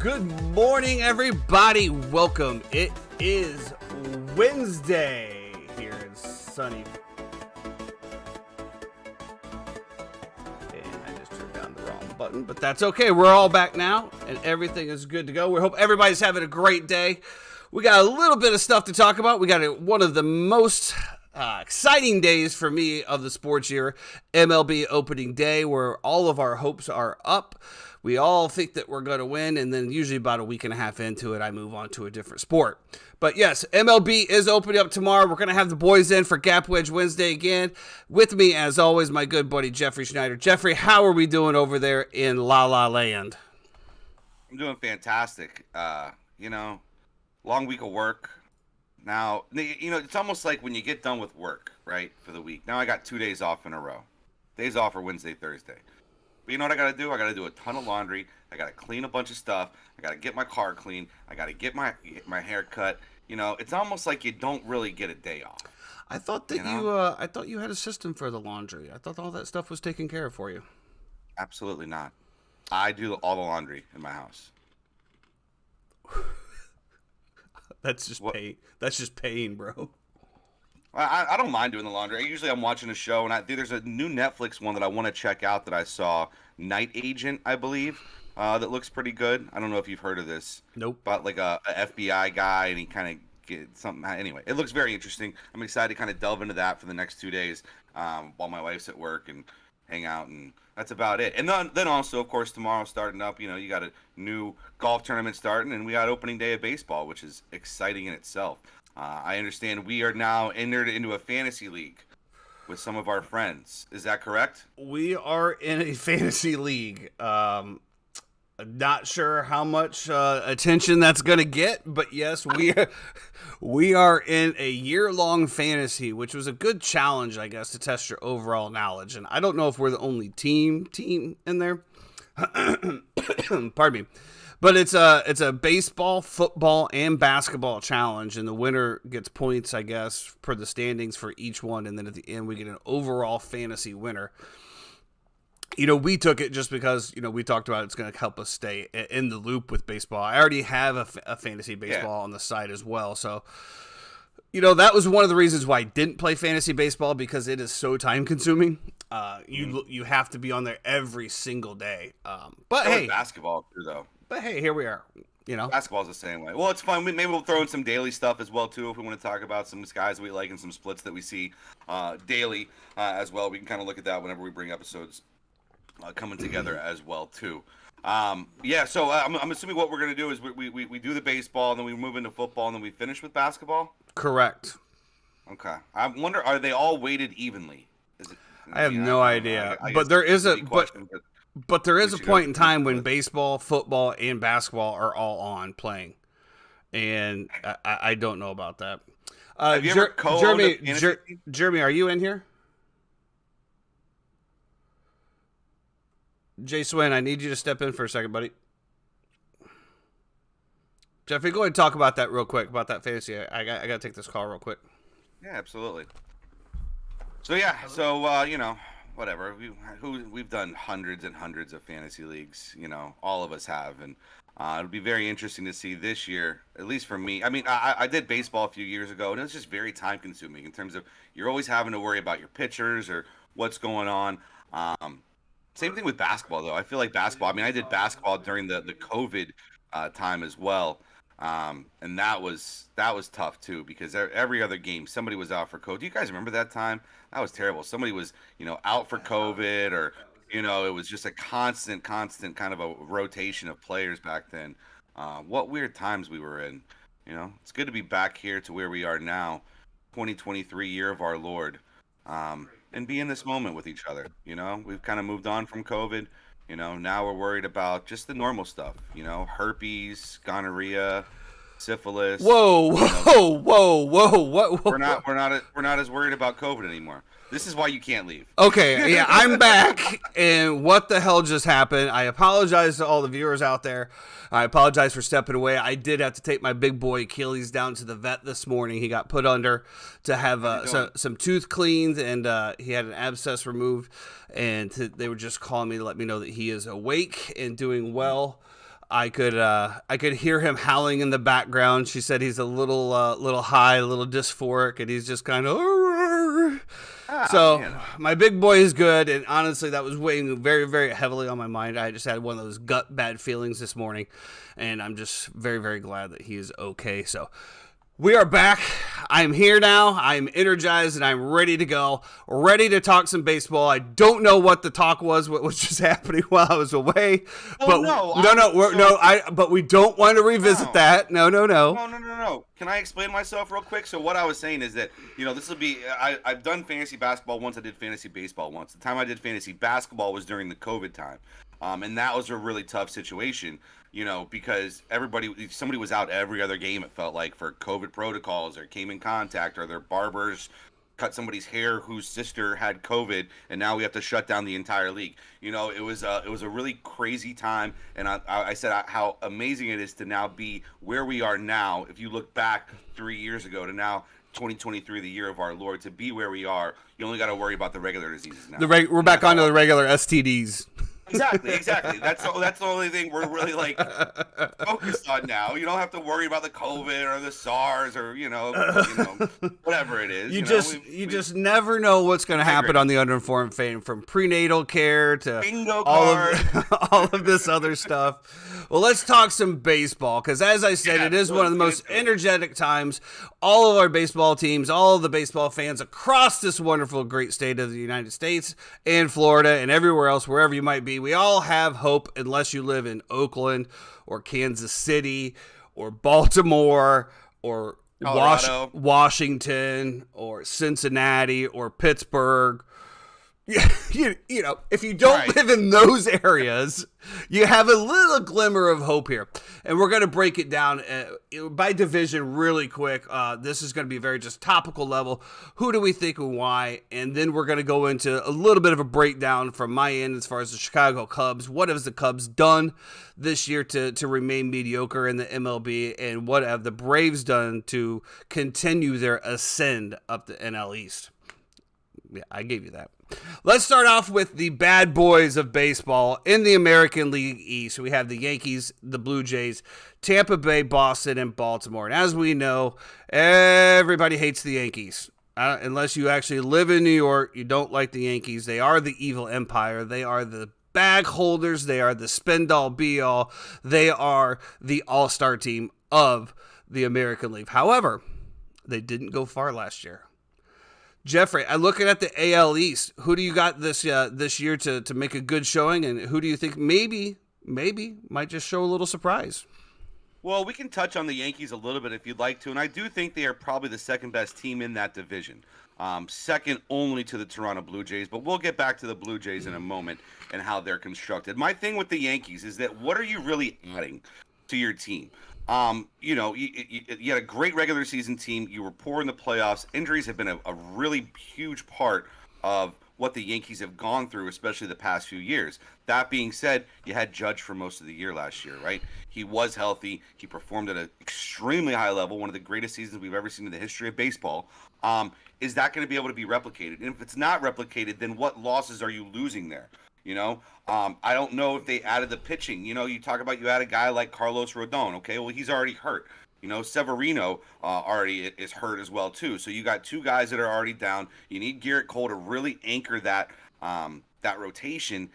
Good morning, everybody. Welcome. It is Wednesday here in sunny. And I just turned down the wrong button, but that's okay. We're all back now, and everything is good to go. We hope everybody's having a great day. We got a little bit of stuff to talk about. We got one of the most exciting days for me of the sports year, MLB Opening Day, where all of our hopes are up. We all think that we're going to win, and then usually about a week and a half into it, I move on to a different sport. But yes, MLB is opening up tomorrow. We're going to have the boys in for Gap Wedge Wednesday again. With me, as always, my good buddy Jeffrey Schneider. Jeffrey, how are we doing over there in La La Land? I'm doing fantastic. Long week of work. Now, it's almost like when you get done with work, right, for the week. Now I got 2 days off in a row. Days off are Wednesday, Thursday. But you know what I got to do? I got to do a ton of laundry. I got to clean a bunch of stuff. I got to get my car clean. I got to get my hair cut. It's almost like you don't really get a day off. I thought that I thought you had a system for the laundry. I thought all that stuff was taken care of for you. Absolutely not. I do all the laundry in my house. That's just pain. That's just pain, bro. I don't mind doing the laundry. Usually I'm watching a show, and there's a new Netflix one that I want to check out that I saw, Night Agent, I believe, that looks pretty good. I don't know if you've heard of this. Nope. About like a FBI guy, and he kind of gets something. Anyway, it looks very interesting. I'm excited to kind of delve into that for the next 2 days while my wife's at work and hang out, and that's about it. And then also, of course, tomorrow starting up, you got a new golf tournament starting, and we got opening day of baseball, which is exciting in itself. I understand we are now entered into a fantasy league with some of our friends. Is that correct? We are in a fantasy league. Not sure how much attention that's going to get, but yes, we are in a year-long fantasy, which was a good challenge, I guess, to test your overall knowledge. And I don't know if we're the only team in there. Pardon me. But it's a baseball, football, and basketball challenge, and the winner gets points, I guess, per the standings for each one, and then at the end we get an overall fantasy winner. We took it just because, we talked about it's going to help us stay in the loop with baseball. I already have a fantasy baseball on the side as well, so that was one of the reasons why I didn't play fantasy baseball, because it is so time consuming. You have to be on there every single day. But So hey, is basketball too, though. but hey, here we are. Basketball's the same way. Well, it's fun. Maybe we'll throw in some daily stuff as well too, if we want to talk about some guys we like and some splits that we see daily as well. We can kind of look at that whenever we bring episodes coming together as well too. So I'm assuming what we're gonna do is we do the baseball, and then we move into football, and then we finish with basketball. Correct. Okay. I wonder, are they all weighted evenly? I have no idea, but there is a but there is a point in time when baseball, football, and basketball are all on playing, and I don't know about that. Have you ever Jeremy, are you in here? Jay Swin, I need you to step in for a second, buddy. Jeffrey, go ahead and talk about that real quick, about that fantasy. I got to take this call real quick. Yeah, absolutely. So whatever. We've done hundreds and hundreds of fantasy leagues. All of us have, and it'll be very interesting to see this year. At least for me. I mean, I did baseball a few years ago, and it was just very time consuming in terms of you're always having to worry about your pitchers or what's going on. Same thing with basketball, though. I feel like basketball. I mean, I did basketball during the COVID time as well. And that was tough too, because every other game somebody was out for COVID. Do you guys remember that time? That was terrible. Somebody was, out for COVID, or, it was just a constant kind of a rotation of players back then. What weird times we were in. It's good to be back here to where we are now, 2023, year of our Lord, and be in this moment with each other. We've kind of moved on from COVID. Now we're worried about just the normal stuff, herpes, gonorrhea, syphilis. Whoa. What? We're not as worried about COVID anymore. This is why you can't leave. Okay, yeah, I'm back, and what the hell just happened? I apologize to all the viewers out there. I apologize for stepping away. I did have to take my big boy Achilles down to the vet this morning. He got put under to have some tooth cleaned, and he had an abscess removed, and they were just calling me to let me know that he is awake and doing well. I could hear him howling in the background. She said he's a little high, a little dysphoric, and he's just kind of. My big boy is good, and honestly, that was weighing very, very heavily on my mind. I just had one of those gut bad feelings this morning, and I'm just very, very glad that he is okay. So we are back. I'm here now. I'm energized, and I'm ready to go. Ready to talk some baseball. I don't know what the talk was, what was just happening while I was away. But we don't want to revisit that. No. No. Can I explain myself real quick? So what I was saying is that, this will be, I've done fantasy basketball once. I did fantasy baseball once. The time I did fantasy basketball was during the COVID time. And that was a really tough situation. Because somebody was out every other game, it felt like, for COVID protocols, or came in contact, or their barbers cut somebody's hair whose sister had COVID, and now we have to shut down the entire league. It was a really crazy time, and I said how amazing it is to now be where we are now. If you look back 3 years ago to now, 2023, the year of our Lord, to be where we are, you only got to worry about the regular diseases now. We're back onto the regular STDs. Exactly. That's the only thing we're really focused on now. You don't have to worry about the COVID or the SARS or whatever it is. You just never know what's going to happen on the Uninformed Fan, from prenatal care to bingo all of this other stuff. Well, let's talk some baseball, because as I said, it is one of the most energetic times. All of our baseball teams, all of the baseball fans across this wonderful, great state of the United States and Florida and everywhere else, wherever you might be. We all have hope, unless you live in Oakland or Kansas City or Baltimore or Washington or Cincinnati or Pittsburgh. If you don't live in those areas, you have a little glimmer of hope here. And we're going to break it down by division really quick. This is going to be very just topical level. Who do we think and why? And then we're going to go into a little bit of a breakdown from my end as far as the Chicago Cubs. What have the Cubs done this year to remain mediocre in the MLB? And what have the Braves done to continue their ascend up the NL East? Yeah, I gave you that. Let's start off with the bad boys of baseball in the American League East. We have the Yankees, the Blue Jays, Tampa Bay, Boston, and Baltimore. And as we know, everybody hates the Yankees. Unless you actually live in New York, you don't like the Yankees. They are the evil empire. They are the bag holders. They are the spend all be all. They are the all-star team of the American League. However, they didn't go far last year. Jeffrey, I'm looking at the AL East. Who do you got this year to make a good showing, and who do you think maybe might just show a little surprise? Well, we can touch on the Yankees a little bit if you'd like to, and I do think they are probably the second best team in that division, second only to the Toronto Blue Jays, but we'll get back to the Blue Jays in a moment and how they're constructed. My thing with the Yankees is that what are you really adding to your team? You had a great regular season team. You were poor in the playoffs. Injuries have been a really huge part of what the Yankees have gone through, especially the past few years. That being said, you had Judge for most of the year last year, right? He was healthy. He performed at an extremely high level, one of the greatest seasons we've ever seen in the history of baseball. Is that going to be able to be replicated? And if it's not replicated, then what losses are you losing there? I don't know if they added the pitching. You talk about you add a guy like Carlos Rodon. Okay, well, he's already hurt. Severino already is hurt as well, too. So you got two guys that are already down. You need Garrett Cole to really anchor that rotation.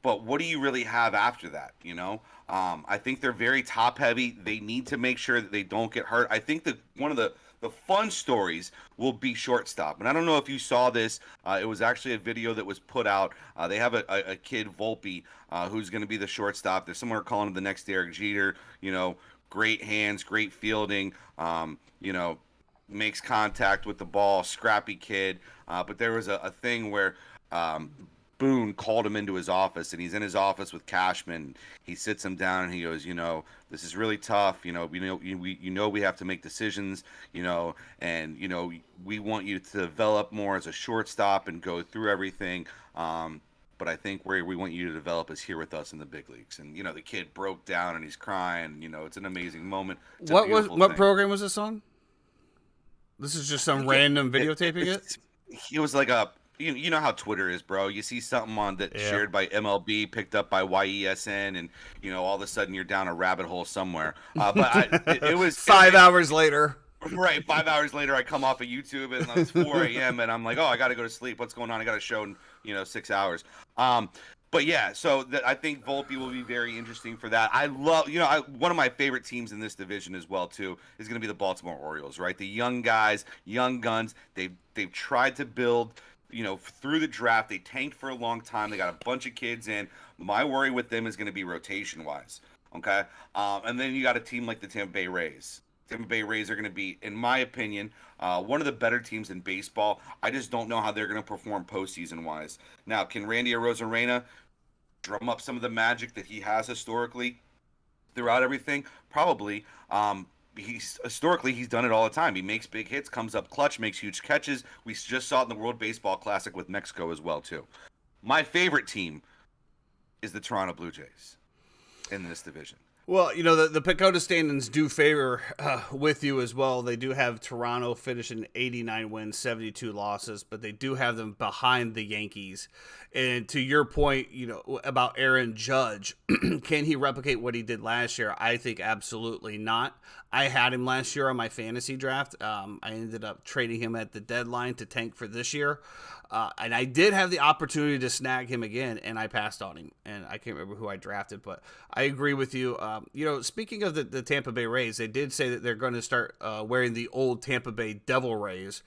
But what do you really have after that? I think they're very top heavy. They need to make sure that they don't get hurt. I think that one of the fun stories will be shortstop. And I don't know if you saw this. It was actually a video that was put out. They have a kid, Volpe, who's going to be the shortstop. There's someone calling him the next Derek Jeter. Great hands, great fielding, makes contact with the ball, scrappy kid. But there was a thing where Boone called him into his office, and he's in his office with Cashman. He sits him down, and he goes, this is really tough. We have to make decisions, and, we want you to develop more as a shortstop and go through everything. But I think where we want you to develop is here with us in the big leagues. And, the kid broke down and he's crying. It's an amazing moment. What program was this on? This is just some random videotaping it? It was like you know how Twitter is, bro. You see something on that shared by MLB, picked up by YESN, and, all of a sudden you're down a rabbit hole somewhere. But it was 5 hours later. Right, 5 hours later, I come off of YouTube, and it's 4 a.m., and I'm like, I got to go to sleep. What's going on? I got a show in, 6 hours. But, yeah, so I think Volpe will be very interesting for that. I love, one of my favorite teams in this division as well, too, is going to be the Baltimore Orioles, right? The young guys, young guns, they've tried to build, through the draft. They tanked for a long time. They got a bunch of kids in. My worry with them is going to be rotation-wise, okay? And then you got a team like the Tampa Bay Rays. Tampa Bay Rays are going to be, in my opinion, one of the better teams in baseball. I just don't know how they're going to perform postseason-wise. Now, can Randy Arozarena drum up some of the magic that he has historically throughout everything? Probably. He's done it all the time. He makes big hits, comes up clutch, makes huge catches. We just saw it in the World Baseball Classic with Mexico as well, too. My favorite team is the Toronto Blue Jays in this division. Well, the PECOTA standings do favor with you as well. They do have Toronto finishing 89 wins, 72 losses, but they do have them behind the Yankees. And to your point, about Aaron Judge, can he replicate what he did last year? I think absolutely not. I had him last year on my fantasy draft. I ended up trading him at the deadline to tank for this year. And I did have the opportunity to snag him again, and I passed on him. And I can't remember who I drafted, but I agree with you. Speaking of the Tampa Bay Rays, they did say that they're going to start wearing the old Tampa Bay Devil Rays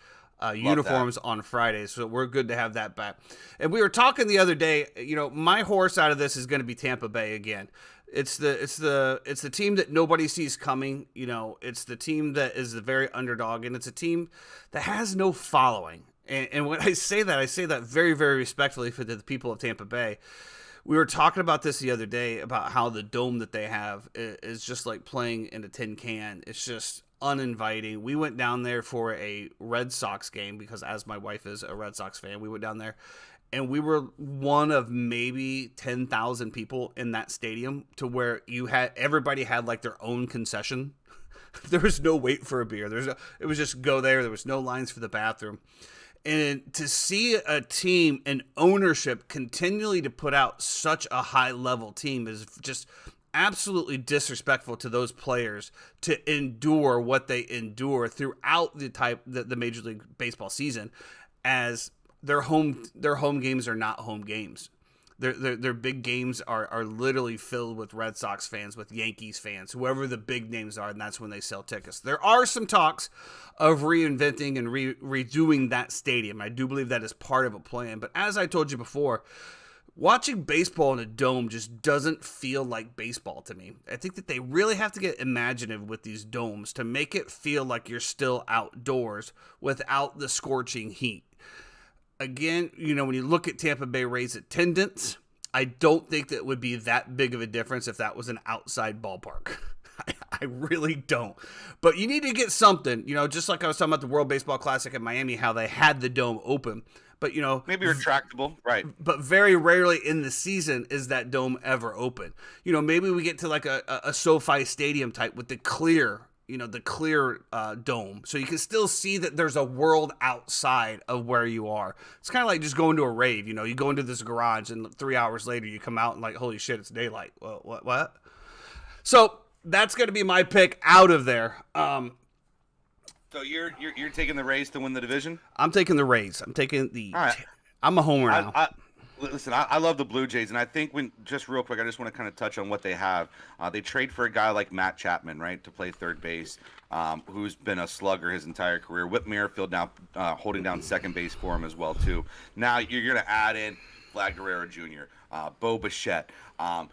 uniforms on Fridays, so we're good to have that back. And we were talking the other day, my horse out of this is going to be Tampa Bay again. It's the team that nobody sees coming. It's the team that is the very underdog, and it's a team that has no following. And when I say that very, very respectfully for the people of Tampa Bay. We were talking about this the other day about how the dome that they have is just like playing in a tin can. It's just uninviting. We went down there for a Red Sox game because, as my wife is a Red Sox fan, we went down there. And we were one of maybe 10,000 people in that stadium, to where everybody had like their own concession. There was no wait for a beer. It was just go there. There was no lines for the bathroom. And to see a team and ownership continually to put out such a high level team is just absolutely disrespectful to those players to endure what they endure throughout the Major League Baseball season, as their home games are not home games. Their big games are literally filled with Red Sox fans, with Yankees fans, whoever the big names are, and that's when they sell tickets. There are some talks of reinventing and redoing that stadium. I do believe that is part of a plan. But as I told you before, watching baseball in a dome just doesn't feel like baseball to me. I think that they really have to get imaginative with these domes to make it feel like you're still outdoors without the scorching heat. Again, when you look at Tampa Bay Rays attendance, I don't think that it would be that big of a difference if that was an outside ballpark. I really don't. But you need to get something, just like I was talking about the World Baseball Classic in Miami, how they had the dome open. But, maybe retractable, right? But very rarely in the season is that dome ever open. Maybe we get to like a SoFi Stadium type with the clear dome, so you can still see that there's a world outside of where you are. It's kind of like just going to a rave. You go into this garage, and 3 hours later you come out and like, holy shit, it's daylight. Well, what? So that's going to be my pick out of there. So you're taking the Rays to win the division? I'm taking the Rays. I'm taking the. All right. I'm a homer now. Listen, I love the Blue Jays, and I think just real quick, I just want to kind of touch on what they have. They trade for a guy like Matt Chapman, right, to play third base, who's been a slugger his entire career. Whit Merrifield now holding down second base for him as well, too. Now you're going to add in Vlad Guerrero Jr., Bo Bichette. Now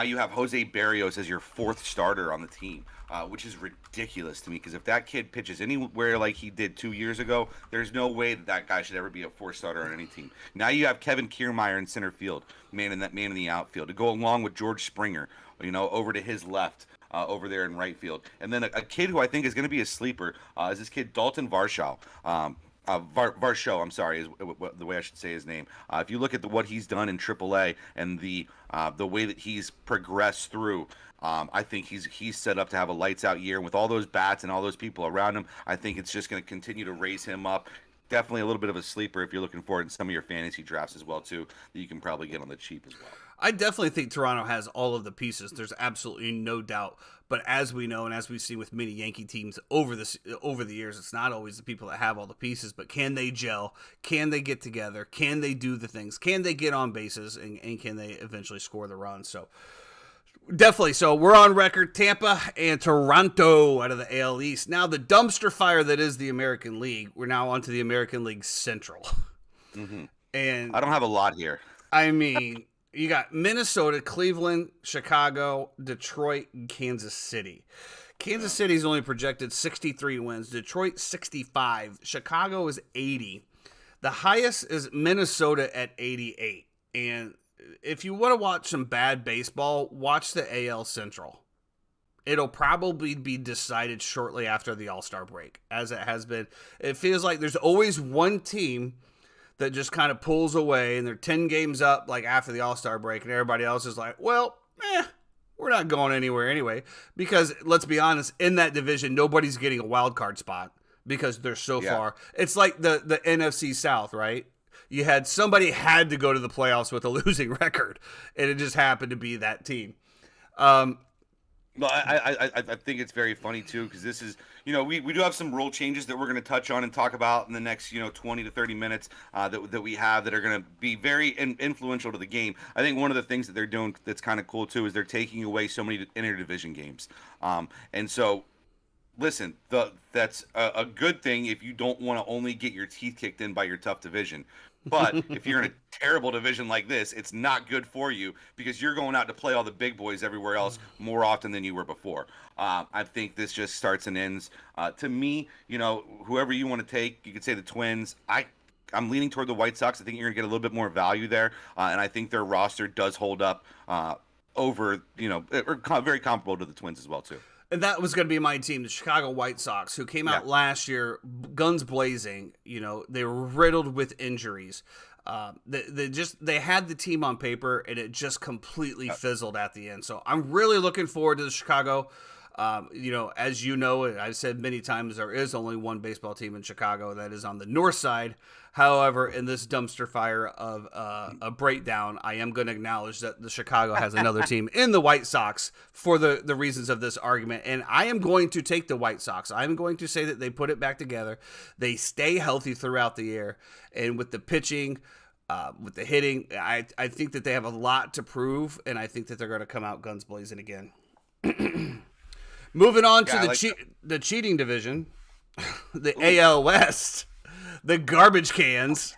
you have Jose Barrios as your fourth starter on the team, which is ridiculous to me, because if that kid pitches anywhere like he did 2 years ago, there's no way that guy should ever be a fourth starter on any team. Now you have Kevin Kiermaier in center field, man in the outfield, to go along with George Springer, over to his left. Over there in right field. And then a kid who I think is going to be a sleeper is this kid, Dalton Varsho. Varsho, I'm sorry, is the way I should say his name. If you look at what he's done in AAA and the way that he's progressed through, I think he's set up to have a lights out year. And with all those bats and all those people around him, I think it's just going to continue to raise him up. Definitely a little bit of a sleeper if you're looking for it in some of your fantasy drafts as well, too, that you can probably get on the cheap as well. I definitely think Toronto has all of the pieces. There's absolutely no doubt. But as we know, and as we've seen with many Yankee teams over the years, it's not always the people that have all the pieces, but can they gel? Can they get together? Can they do the things? Can they get on bases? And can they eventually score the runs? So definitely. So we're on record, Tampa and Toronto out of the AL East. Now the dumpster fire that is the American League, we're now onto the American League Central. Mm-hmm. And I don't have a lot here. I mean... You got Minnesota, Cleveland, Chicago, Detroit, and Kansas City. Kansas City is only projected 63 wins. Detroit, 65. Chicago is 80. The highest is Minnesota at 88. And if you want to watch some bad baseball, watch the AL Central. It'll probably be decided shortly after the All-Star break, as it has been. It feels like there's always one team that just kind of pulls away, and they're 10 games up like after the All-Star break, and everybody else is like, well, we're not going anywhere anyway. Because let's be honest, in that division, nobody's getting a wild card spot because they're so far. It's like the NFC South, right? Somebody had to go to the playoffs with a losing record, and it just happened to be that team. Well, I think it's very funny, too, because this is, we do have some rule changes that we're going to touch on and talk about in the next, 20 to 30 minutes that we have that are going to be very influential to the game. I think one of the things that they're doing that's kind of cool, too, is they're taking away so many interdivision games. And so, listen, that's a good thing if you don't want to only get your teeth kicked in by your tough division. But if you're in a terrible division like this, it's not good for you because you're going out to play all the big boys everywhere else more often than you were before. I think this just starts and ends. To me, whoever you want to take, you could say the Twins. I'm leaning toward the White Sox. I think you're going to get a little bit more value there. And I think their roster does hold up over, very comparable to the Twins as well, too. And that was going to be my team, the Chicago White Sox, who came out last year, guns blazing. They were riddled with injuries. They had the team on paper, and it just completely fizzled at the end. So I'm really looking forward to the Chicago As you know, I've said many times, there is only one baseball team in Chicago that is on the north side. However, in this dumpster fire of a breakdown, I am going to acknowledge that the Chicago has another team in the White Sox for the reasons of this argument. And I am going to take the White Sox. I'm going to say that they put it back together. They stay healthy throughout the year. And with the pitching, with the hitting, I think that they have a lot to prove. And I think that they're going to come out guns blazing again. Moving on to the cheating division, the AL West, the garbage cans.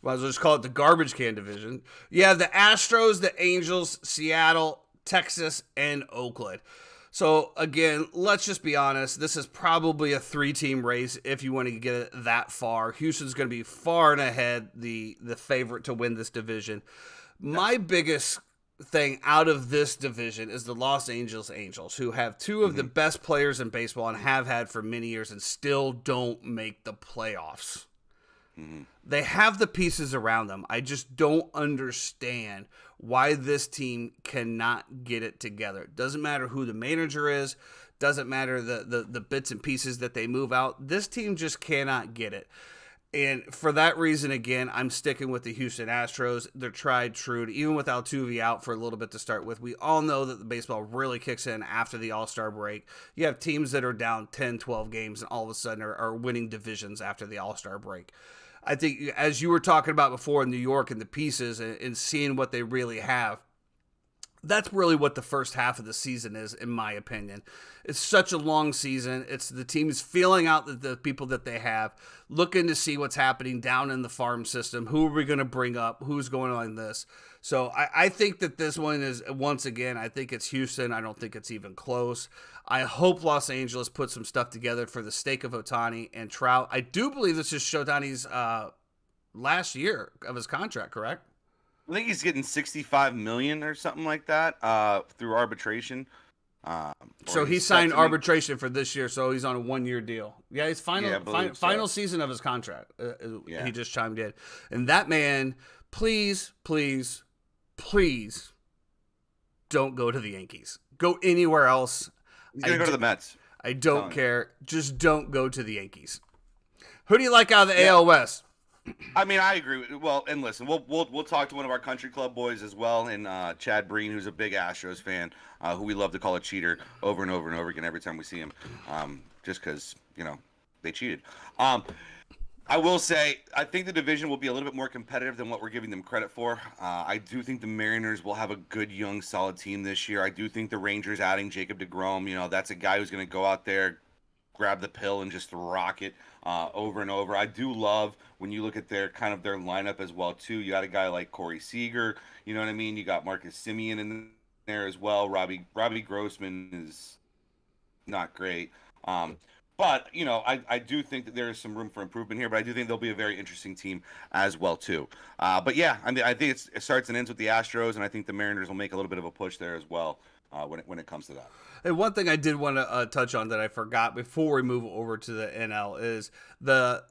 Might as well just call it the garbage can division. You have the Astros, the Angels, Seattle, Texas, and Oakland. So, again, let's just be honest. This is probably a 3-team race if you want to get it that far. Houston's going to be far and ahead, the favorite to win this division. My biggest thing out of this division is the Los Angeles Angels, who have two of the best players in baseball and have had for many years and still don't make the playoffs. They have the pieces around them. I just don't understand why this team cannot get it together. Doesn't matter who the manager is. Doesn't matter the bits and pieces that they move out. This team just cannot get it. And for that reason, again, I'm sticking with the Houston Astros. They're tried true. Even with Altuve out for a little bit to start with, we all know that the baseball really kicks in after the All-Star break. You have teams that are down 10, 12 games and all of a sudden are winning divisions after the All-Star break. I think, as you were talking about before in New York and the pieces and seeing what they really have, that's really what the first half of the season is, in my opinion. It's such a long season. It's the teams feeling out the people that they have, looking to see what's happening down in the farm system. Who are we going to bring up? Who's going on this? So I think that this one is, once again, I think it's Houston. I don't think it's even close. I hope Los Angeles puts some stuff together for the sake of Ohtani and Trout. I do believe this is Ohtani's last year of his contract, correct? I think he's getting $65 million or something like that through arbitration. So he signed arbitration for this year, so he's on a 1-year deal. Yeah, he's final season of his contract. He just chimed in. And that man, please don't go to the Yankees. Go anywhere else. He's going to go to the Mets. I don't care. Just don't go to the Yankees. Who do you like out of the AL West? I mean, I agree. Well, and listen, we'll talk to one of our country club boys as well, and Chad Breen, who's a big Astros fan, who we love to call a cheater over and over and over again every time we see him, just because they cheated. I will say, I think the division will be a little bit more competitive than what we're giving them credit for. I do think the Mariners will have a good, young, solid team this year. I do think the Rangers adding Jacob deGrom, that's a guy who's going to go out there, grab the pill, and just rock it over and over. I do love when you look at their lineup as well too. You got a guy like Corey Seager, you know what I mean? You got Marcus Semien in there as well. Robbie Grossman is not great. But, I do think that there is some room for improvement here, but I do think they'll be a very interesting team as well, too. But, yeah, I mean, I think it starts and ends with the Astros, and I think the Mariners will make a little bit of a push there as well when it comes to that. And one thing I did want to touch on that I forgot before we move over to the NL is the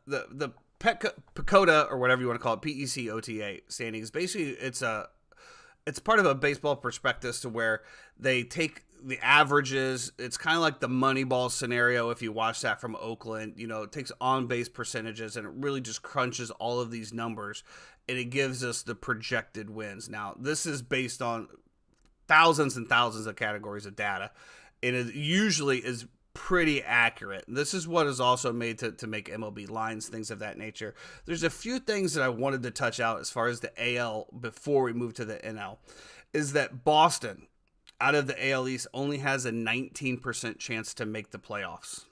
PECOTA, or whatever you want to call it, PECOTA standings. Basically, it's part of a baseball prospectus to where they take the averages. It's kind of like the Moneyball scenario if you watch that from Oakland. It takes on-base percentages and it really just crunches all of these numbers and it gives us the projected wins. Now, this is based on thousands and thousands of categories of data, and it usually is pretty accurate. This is what is also made to make MLB lines, things of that nature. There's a few things that I wanted to touch out as far as the AL before we move to the NL, is that Boston, out of the AL East, only has a 19% chance to make the playoffs.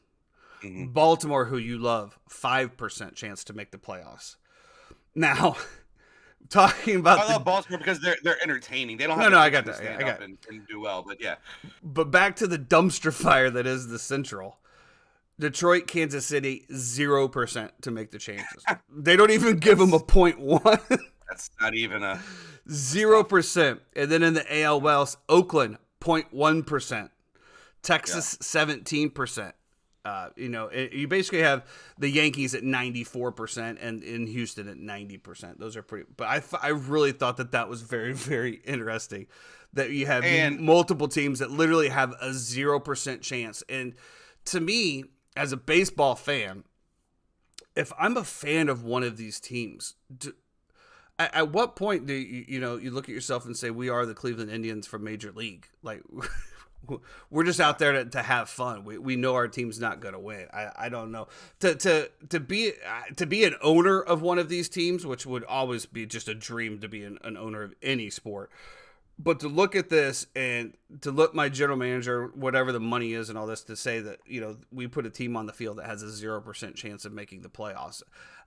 Mm-hmm. Baltimore, who you love, 5% chance to make the playoffs. Now, talking about I love Baltimore because they're entertaining. They don't have I got that. I got and do well, but yeah. But back to the dumpster fire that is the Central. Detroit, Kansas City, 0% to make the changes. They don't even give them a 0.1. That's not even a 0%. And then in the AL West, Oakland, 0.1%. Texas, 17%. You basically have the Yankees at 94% and in Houston at 90%. Those are pretty, but I really thought that was very, very interesting. that you have And multiple teams that literally have a 0% chance. And to me, as a baseball fan, if I'm a fan of one of these teams, at what point do you look at yourself and say, we are the Cleveland Indians from Major League? Like, we're just out there to have fun. We know our team's not going to win. I don't know. To be an owner of one of these teams, which would always be just a dream to be an owner of any sport. But to look at this and to look my general manager, whatever the money is and all this, to say that, we put a team on the field that has a 0% chance of making the playoffs,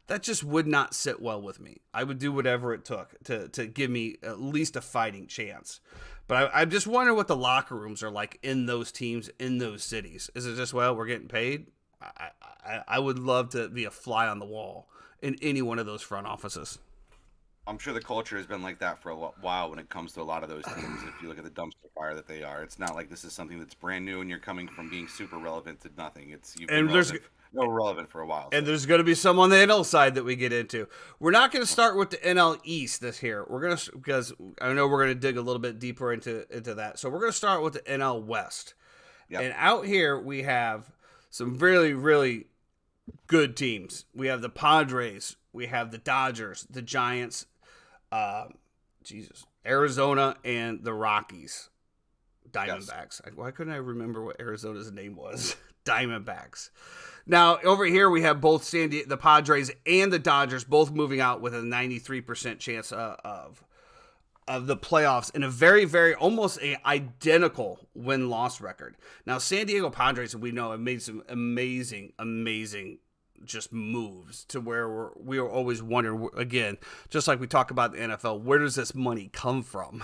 that just would not sit well with me. I would do whatever it took to give me at least a fighting chance. But I'm just wondering what the locker rooms are like in those teams, in those cities. Is it just, well, we're getting paid? I would love to be a fly on the wall in any one of those front offices. I'm sure the culture has been like that for a while when it comes to a lot of those teams. If you look at the dumpster fire that they are, it's not like this is something that's brand new and you're coming from being super relevant to nothing. You've been relevant for a while. And there's going to be some on the NL side that we get into. We're not going to start with the NL East this year. We're going to, because I know we're going to dig a little bit deeper into that. So we're going to start with the NL West. Yep. And out here we have some really, really good teams. We have the Padres. We have the Dodgers, the Giants, Arizona, and the Rockies. Diamondbacks. Yes. Why couldn't I remember what Arizona's name was? Diamondbacks. Now, over here, we have both the Padres and the Dodgers both moving out with a 93% chance of the playoffs in a very, very, almost a identical win-loss record. Now, San Diego Padres, we know, have made some amazing just moves to where we are always wondering, again, just like we talk about the NFL, where does this money come from?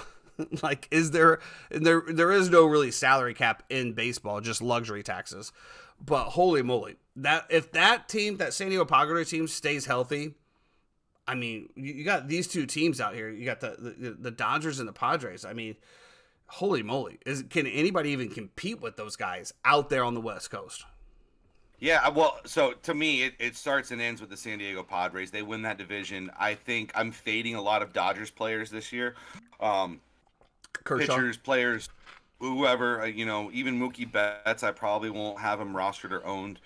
Like, there is no really salary cap in baseball, just luxury taxes. But holy moly, if that San Diego Padres team stays healthy, I mean, you got these two teams out here. You got the Dodgers and the Padres. I mean, holy moly, can anybody even compete with those guys out there on the West Coast? Yeah, well, so to me, it starts and ends with the San Diego Padres. They win that division. I think I'm fading a lot of Dodgers players this year. Pitchers, players, whoever, even Mookie Betts, I probably won't have him rostered or owned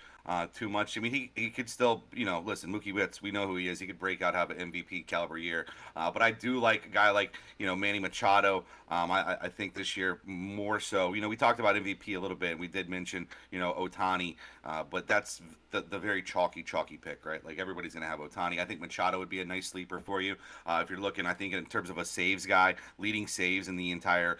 too much. I mean, he could still, listen, Mookie Betts, we know who he is. He could break out, have an MVP caliber year. But I do like a guy like, Manny Machado. I think this year more so. We talked about MVP a little bit, and we did mention, Ohtani. But that's the very chalky pick, right? Like, everybody's going to have Ohtani. I think Machado would be a nice sleeper for you. If you're looking, I think, in terms of a saves guy, leading saves in the entire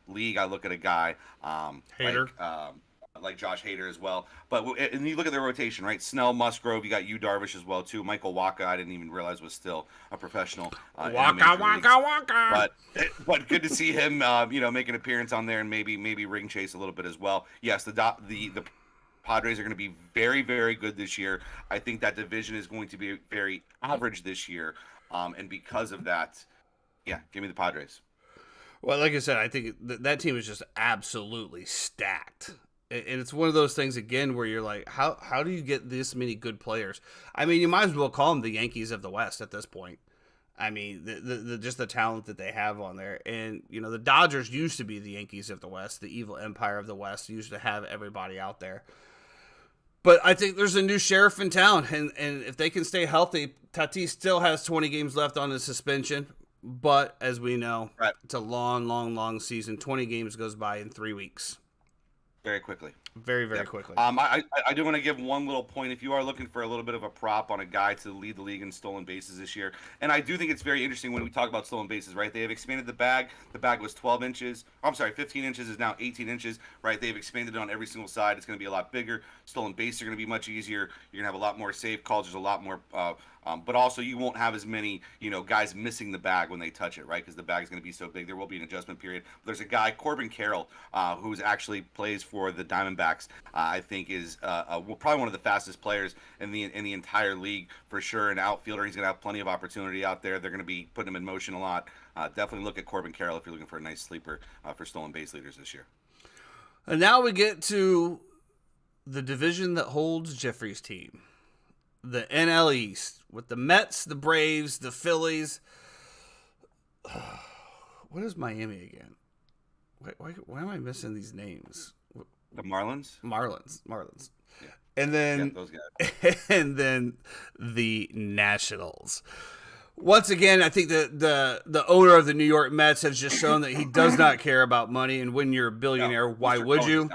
league, I look at a guy Hader. Like Josh Hader as well. But and you look at their rotation, right? Snell, Musgrove, you got Yu Darvish as well too. Michael Wacha, I didn't even realize was still a professional. Waka. But good to see him, make an appearance on there and maybe ring chase a little bit as well. Yes, the Padres are going to be very, very good this year. I think that division is going to be very average this year, and because of that, yeah, give me the Padres. Well, like I said, I think that team is just absolutely stacked. And it's one of those things, again, where you're like, how do you get this many good players? I mean, you might as well call them the Yankees of the West at this point. I mean, just the talent that they have on there. And, the Dodgers used to be the Yankees of the West, the evil empire of the West, used to have everybody out there. But I think there's a new sheriff in town, and if they can stay healthy, Tatis still has 20 games left on his suspension. But, as we know, right, it's a long, long, long season. 20 games goes by in 3 weeks. Very quickly. Very, very quickly. I do want to give one little point. If you are looking for a little bit of a prop on a guy to lead the league in stolen bases this year, and I do think it's very interesting when we talk about stolen bases, right? They have expanded the bag. The bag was 12 inches. 15 inches is now 18 inches, right? They've expanded it on every single side. It's going to be a lot bigger. Stolen bases are going to be much easier. You're going to have a lot more save calls. There's a lot more but also you won't have as many, guys missing the bag when they touch it, right? Because the bag is going to be so big. There will be an adjustment period. There's a guy, Corbin Carroll, who's actually plays for the Diamondbacks. I think is probably one of the fastest players in the entire league for sure. An outfielder, he's going to have plenty of opportunity out there. They're going to be putting him in motion a lot. Definitely look at Corbin Carroll if you're looking for a nice sleeper for stolen base leaders this year. And now we get to the division that holds Jeffrey's team. The NL East with the Mets, the Braves, the Phillies. What is Miami again? why am I missing these names? The Marlins. Marlins. Yeah, And yeah, then those guys. and then the Nationals. Once again, I think the owner of the New York Mets has just shown that he does not care about money. And when you're a No, billionaire, why Mr. would Cohen does you?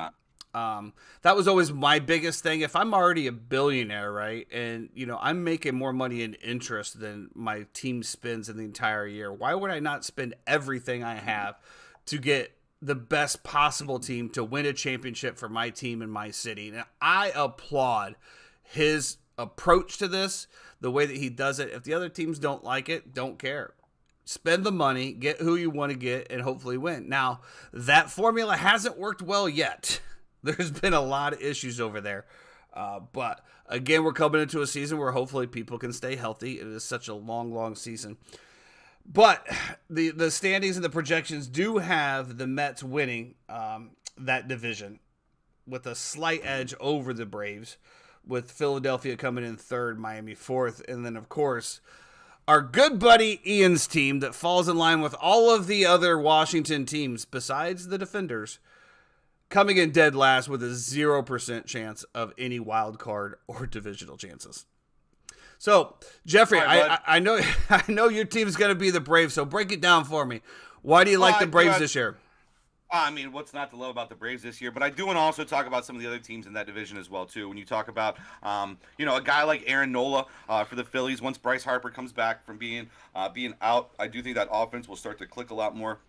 not. That was always my biggest thing. If I'm already a billionaire, right, and I'm making more money in interest than my team spends in the entire year, why would I not spend everything I have to get the best possible team to win a championship for my team and my city? And I applaud his approach to this, the way that he does it. If the other teams don't like it, don't care. Spend the money, get who you want to get, and hopefully win. Now, that formula hasn't worked well yet. There's been a lot of issues over there. But again, we're coming into a season where hopefully people can stay healthy. It is such a long, long season. But the standings and the projections do have the Mets winning that division with a slight edge over the Braves, with Philadelphia coming in third, Miami fourth, and then, of course, our good buddy Ian's team that falls in line with all of the other Washington teams besides the Defenders, coming in dead last with a 0% chance of any wild card or divisional chances. So, Jeffrey, right, I know I know your team's going to be the Braves, so break it down for me. Why do you like the Braves this year? I mean, what's not to love about the Braves this year? But I do want to also talk about some of the other teams in that division as well, too. When you talk about, a guy like Aaron Nola for the Phillies, once Bryce Harper comes back from being out, I do think that offense will start to click a lot more.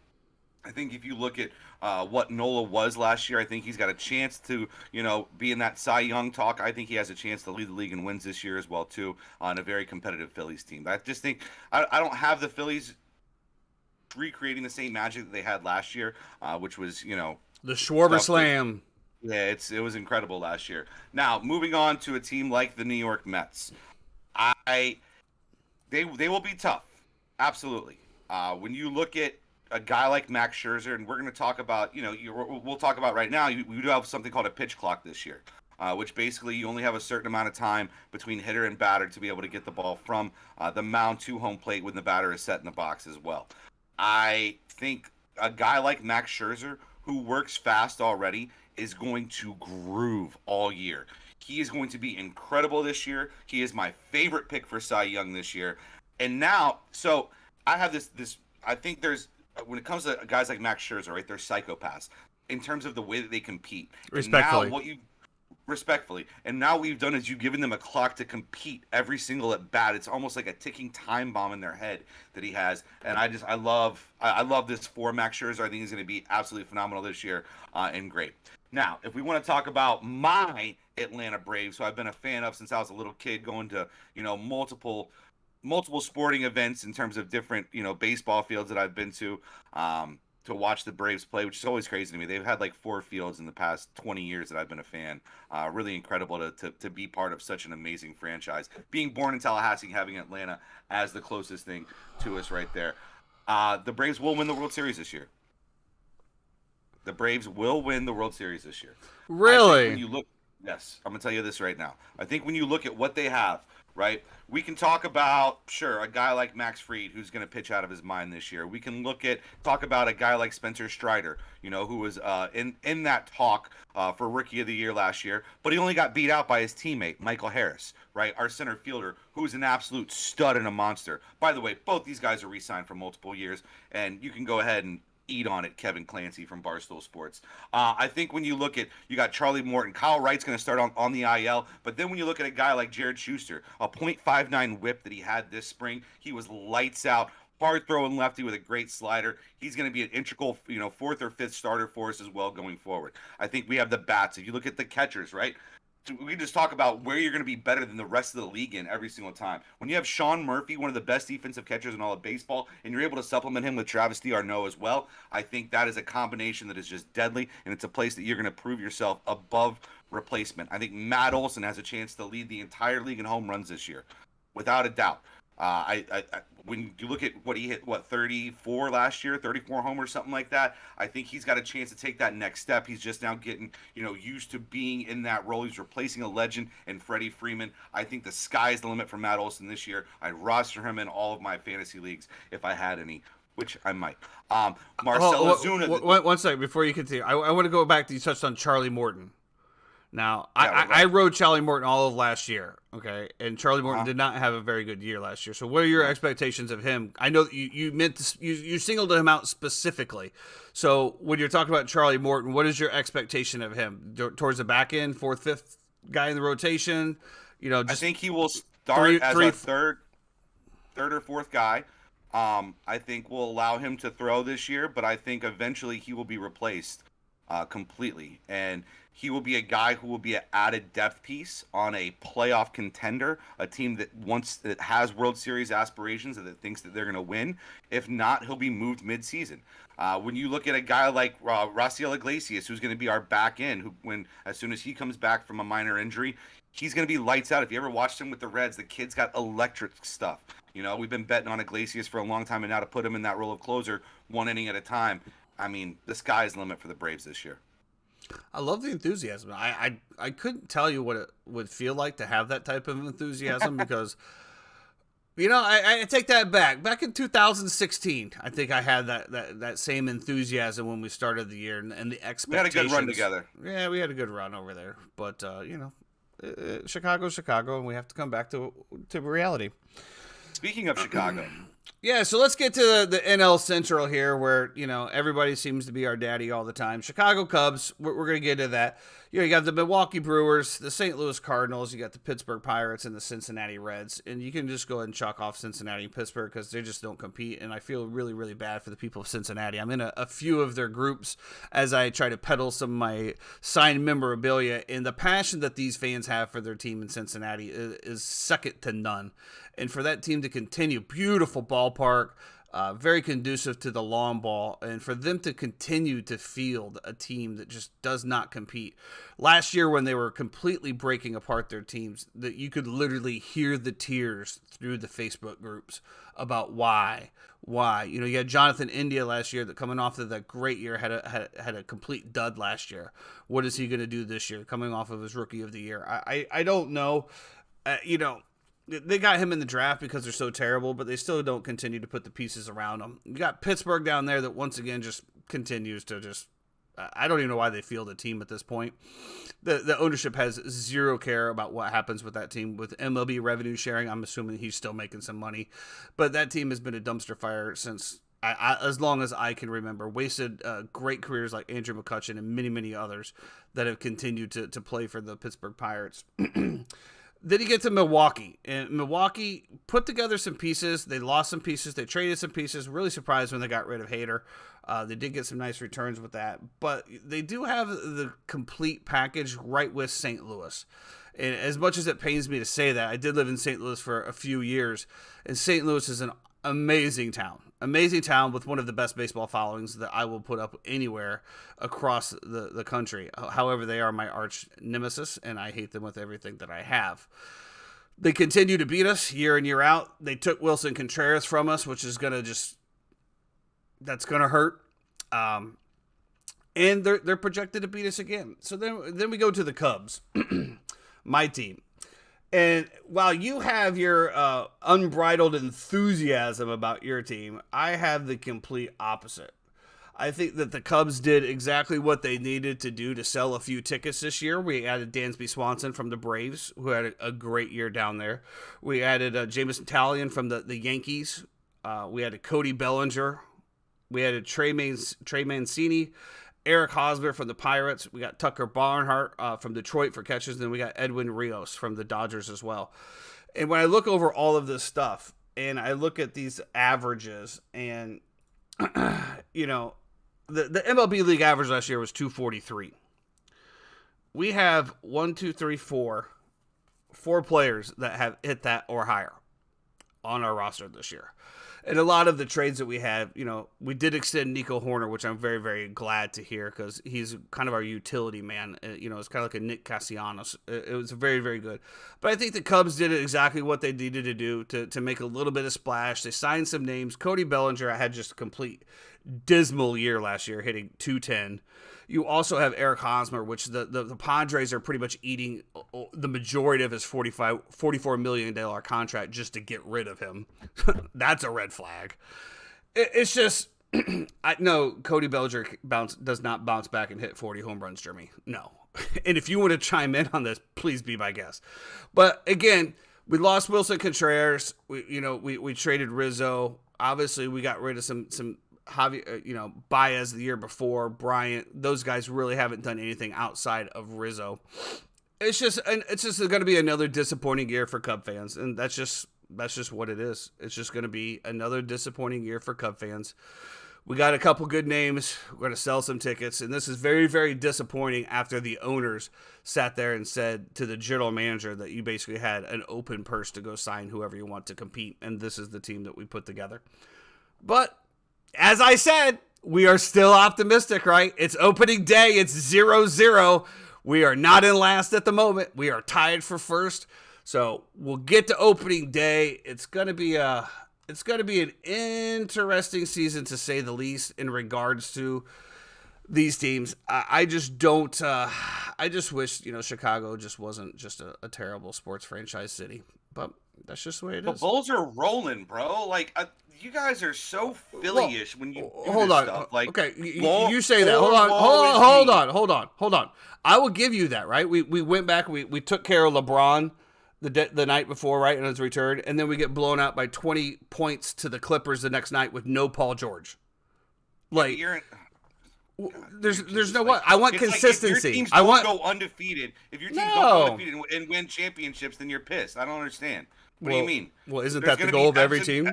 I think if you look at what Nola was last year, I think he's got a chance to, be in that Cy Young talk. I think he has a chance to lead the league in wins this year as well, too, on a very competitive Phillies team. I just think I don't have the Phillies recreating the same magic that they had last year, which was, the Schwarber Slam. Yeah, it was incredible last year. Now, moving on to a team like the New York Mets, they will be tough, absolutely. When you look at a guy like Max Scherzer, and we're going to talk about, we'll talk about right now, we do have something called a pitch clock this year, which basically you only have a certain amount of time between hitter and batter to be able to get the ball from the mound to home plate when the batter is set in the box as well. I think a guy like Max Scherzer, who works fast already, is going to groove all year. He is going to be incredible this year. He is my favorite pick for Cy Young this year. And now, so I have this I think there's, when it comes to guys like Max Scherzer, right, they're psychopaths in terms of the way that they compete. Respectfully. And now what you've done is you've given them a clock to compete every single at bat. It's almost like a ticking time bomb in their head that he has. And I love this for Max Scherzer. I think he's going to be absolutely phenomenal this year and great. Now, if we want to talk about my Atlanta Braves, who I've been a fan of since I was a little kid, going to, multiple sporting events in terms of different, baseball fields that I've been to watch the Braves play, which is always crazy to me. They've had like 4 fields in the past 20 years that I've been a fan. Really incredible to be part of such an amazing franchise. Being born in Tallahassee, having Atlanta as the closest thing to us right there. The Braves will win the World Series this year. The Braves will win the World Series this year. Really? Yes, I'm going to tell you this right now. I think when you look at what they have, right, we can talk about, sure, a guy like Max Fried who's going to pitch out of his mind this year. We can talk about a guy like Spencer Strider, who was in that talk for Rookie of the Year last year, but he only got beat out by his teammate, Michael Harris, right, our center fielder, who's an absolute stud and a monster. By the way, both these guys are re-signed for multiple years, and you can go ahead and eat on it, Kevin Clancy from Barstool Sports. I think when you look at, you got Charlie Morton, Kyle Wright's going to start on the IL, but then when you look at a guy like Jared Schuster, a .59 whip that he had this spring, he was lights out, hard throwing lefty with a great slider. He's going to be an integral, 4th or 5th starter for us as well going forward. I think we have the bats. If you look at the catchers, right? We can just talk about where you're going to be better than the rest of the league in every single time. When you have Sean Murphy, one of the best defensive catchers in all of baseball, and you're able to supplement him with Travis d'Arnaud as well, I think that is a combination that is just deadly, and it's a place that you're going to prove yourself above replacement. I think Matt Olson has a chance to lead the entire league in home runs this year, without a doubt. When you look at what he hit, 34 last year, 34 homers, something like that, I think he's got a chance to take that next step. He's just now getting, used to being in that role. He's replacing a legend in Freddie Freeman. I think the sky's the limit for Matt Olson this year. I'd roster him in all of my fantasy leagues if I had any. which I might. Marcell Ozuna. One second before you continue. I want to go back to you touched on Charlie Morton. Now, Yeah, I rode Charlie Morton all of last year, okay? And Charlie Morton did not have a very good year last year. So what are your expectations of him? I know that you singled him out specifically. So when you're talking about Charlie Morton, what is your expectation of him? Towards the back end, fourth, fifth guy in the rotation? I think he will start as a third or fourth guy. I think we'll allow him to throw this year, but I think eventually he will be replaced completely. And he will be a guy who will be an added depth piece on a playoff contender, a team that has World Series aspirations and that thinks that they're going to win. If not, he'll be moved mid-season. When you look at a guy like Raciel Iglesias, who's going to be our back end, as soon as he comes back from a minor injury, he's going to be lights out. If you ever watched him with the Reds, the kid's got electric stuff. We've been betting on Iglesias for a long time, and now to put him in that role of closer, one inning at a time, I mean, the sky's the limit for the Braves this year. I love the enthusiasm. I couldn't tell you what it would feel like to have that type of enthusiasm because, I take that back. Back in 2016, I think I had that same enthusiasm when we started the year and the expectations. We had a good run together. Yeah, we had a good run over there. But, Chicago's Chicago, and we have to come back to reality. Speaking of Chicago. Yeah, so let's get to the NL Central here where, everybody seems to be our daddy all the time. Chicago Cubs, we're going to get into that. You got the Milwaukee Brewers, the St. Louis Cardinals, you got the Pittsburgh Pirates, and the Cincinnati Reds. And you can just go ahead and chalk off Cincinnati and Pittsburgh because they just don't compete. And I feel really, really bad for the people of Cincinnati. I'm in a few of their groups as I try to peddle some of my signed memorabilia. And the passion that these fans have for their team in Cincinnati is second to none. And for that team to continue, beautiful ballpark, very conducive to the long ball, and for them to continue to field a team that just does not compete. Last year when they were completely breaking apart their teams, that you could literally hear the tears through the Facebook groups about why. You had Jonathan India last year that coming off of that great year had a complete dud last year. What is he going to do this year coming off of his rookie of the year? I don't know. They got him in the draft because they're so terrible, but they still don't continue to put the pieces around him. You got Pittsburgh down there that once again just continues to I don't even know why they field a team at this point. The ownership has zero care about what happens with that team. With MLB revenue sharing, I'm assuming he's still making some money. But that team has been a dumpster fire since as long as I can remember. Wasted great careers like Andrew McCutchen and many, many others that have continued to play for the Pittsburgh Pirates. Then you get to Milwaukee, and Milwaukee put together some pieces. They lost some pieces. They traded some pieces. Really surprised when they got rid of Hader. They did get some nice returns with that, but they do have the complete package right with St. Louis. And as much as it pains me to say that, I did live in St. Louis for a few years, and St. Louis is an amazing town with one of the best baseball followings that I will put up anywhere across the country. However, they are my arch nemesis, and I hate them with everything that I have. They continue to beat us year in, year out. They took Wilson Contreras from us, which is that's going to hurt. And they're projected to beat us again. So then we go to the Cubs, my team. And while you have your unbridled enthusiasm about your team, I have the complete opposite. I think that the Cubs did exactly what they needed to do to sell a few tickets this year. We added Dansby Swanson from the Braves, who had a great year down there. We added Jameson Taillon from the Yankees. We added Cody Bellinger. We added Trey Mancini. Eric Hosmer from the Pirates. We got Tucker Barnhart from Detroit for catches. Then we got Edwin Rios from the Dodgers as well. And when I look over all of this stuff and I look at these averages and, the MLB league average last year was 243. We have 4 players that have hit that or higher on our roster this year. And a lot of the trades that we have, we did extend Nico Horner, which I'm very, very glad to hear because he's kind of our utility man. It's kind of like a Nick Castellanos. It was very, very good. But I think the Cubs did exactly what they needed to do to make a little bit of splash. They signed some names. Cody Bellinger had just a complete dismal year last year, hitting 210. You also have Eric Hosmer, which the Padres are pretty much eating the majority of his $44 million contract just to get rid of him. That's a red flag. It's just I know Cody Bellinger does not bounce back and hit 40 home runs, Jeremy. No. And if you want to chime in on this, please be my guest. But again, we lost Wilson Contreras. We traded Rizzo. Obviously, we got rid of some Javi, Baez the year before, Bryant. Those guys really haven't done anything outside of Rizzo. It's just going to be another disappointing year for Cub fans, and that's just what it is. It's just going to be another disappointing year for Cub fans. We got a couple good names. We're going to sell some tickets, and this is very, very disappointing after the owners sat there and said to the general manager that you basically had an open purse to go sign whoever you want to compete, and this is the team that we put together. But as I said, we are still optimistic, right? It's opening day. It's 0-0. We are not in last at the moment. We are tied for first. So we'll get to opening day. It's gonna be an interesting season to say the least in regards to these teams. I just don't. I just wish Chicago just wasn't just a terrible sports franchise city. But that's just the way it is. The Bulls are rolling, bro. Like you guys are so Philly-ish when you do hold this on. stuff. Like, okay, you say that. Hold on. I will give you that. Right. We went back. We took care of LeBron the night before, right, on his return, and then we get blown out by 20 points to the Clippers the next night with no Paul George. Like, there's no what. I want consistency. Like if your teams don't go undefeated, if your teams don't go undefeated and win championships, then you're pissed. I don't understand. What do you mean? Well, isn't that the goal of every team?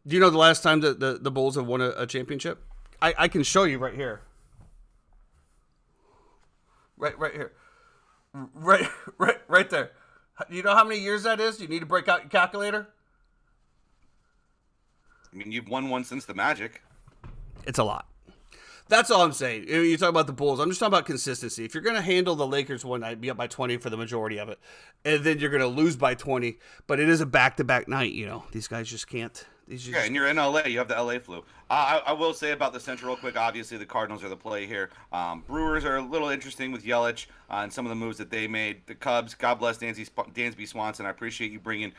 Do you know the last time that the Bulls have won a championship? I can show you right here. Right here. Right there. Do you know how many years that is? Do you need to break out your calculator? I mean, you've won one since the Magic. It's a lot. That's all I'm saying. You talk about the Bulls. I'm just talking about consistency. If you're going to handle the Lakers one night, be up by 20 for the majority of it, and then you're going to lose by 20, but it is a back-to-back night. These guys just can't. And you're in LA. You have the LA flu. I will say about the Central real quick. Obviously, the Cardinals are the play here. Brewers are a little interesting with Yelich and some of the moves that they made. The Cubs, God bless Dansby Swanson. I appreciate you bringing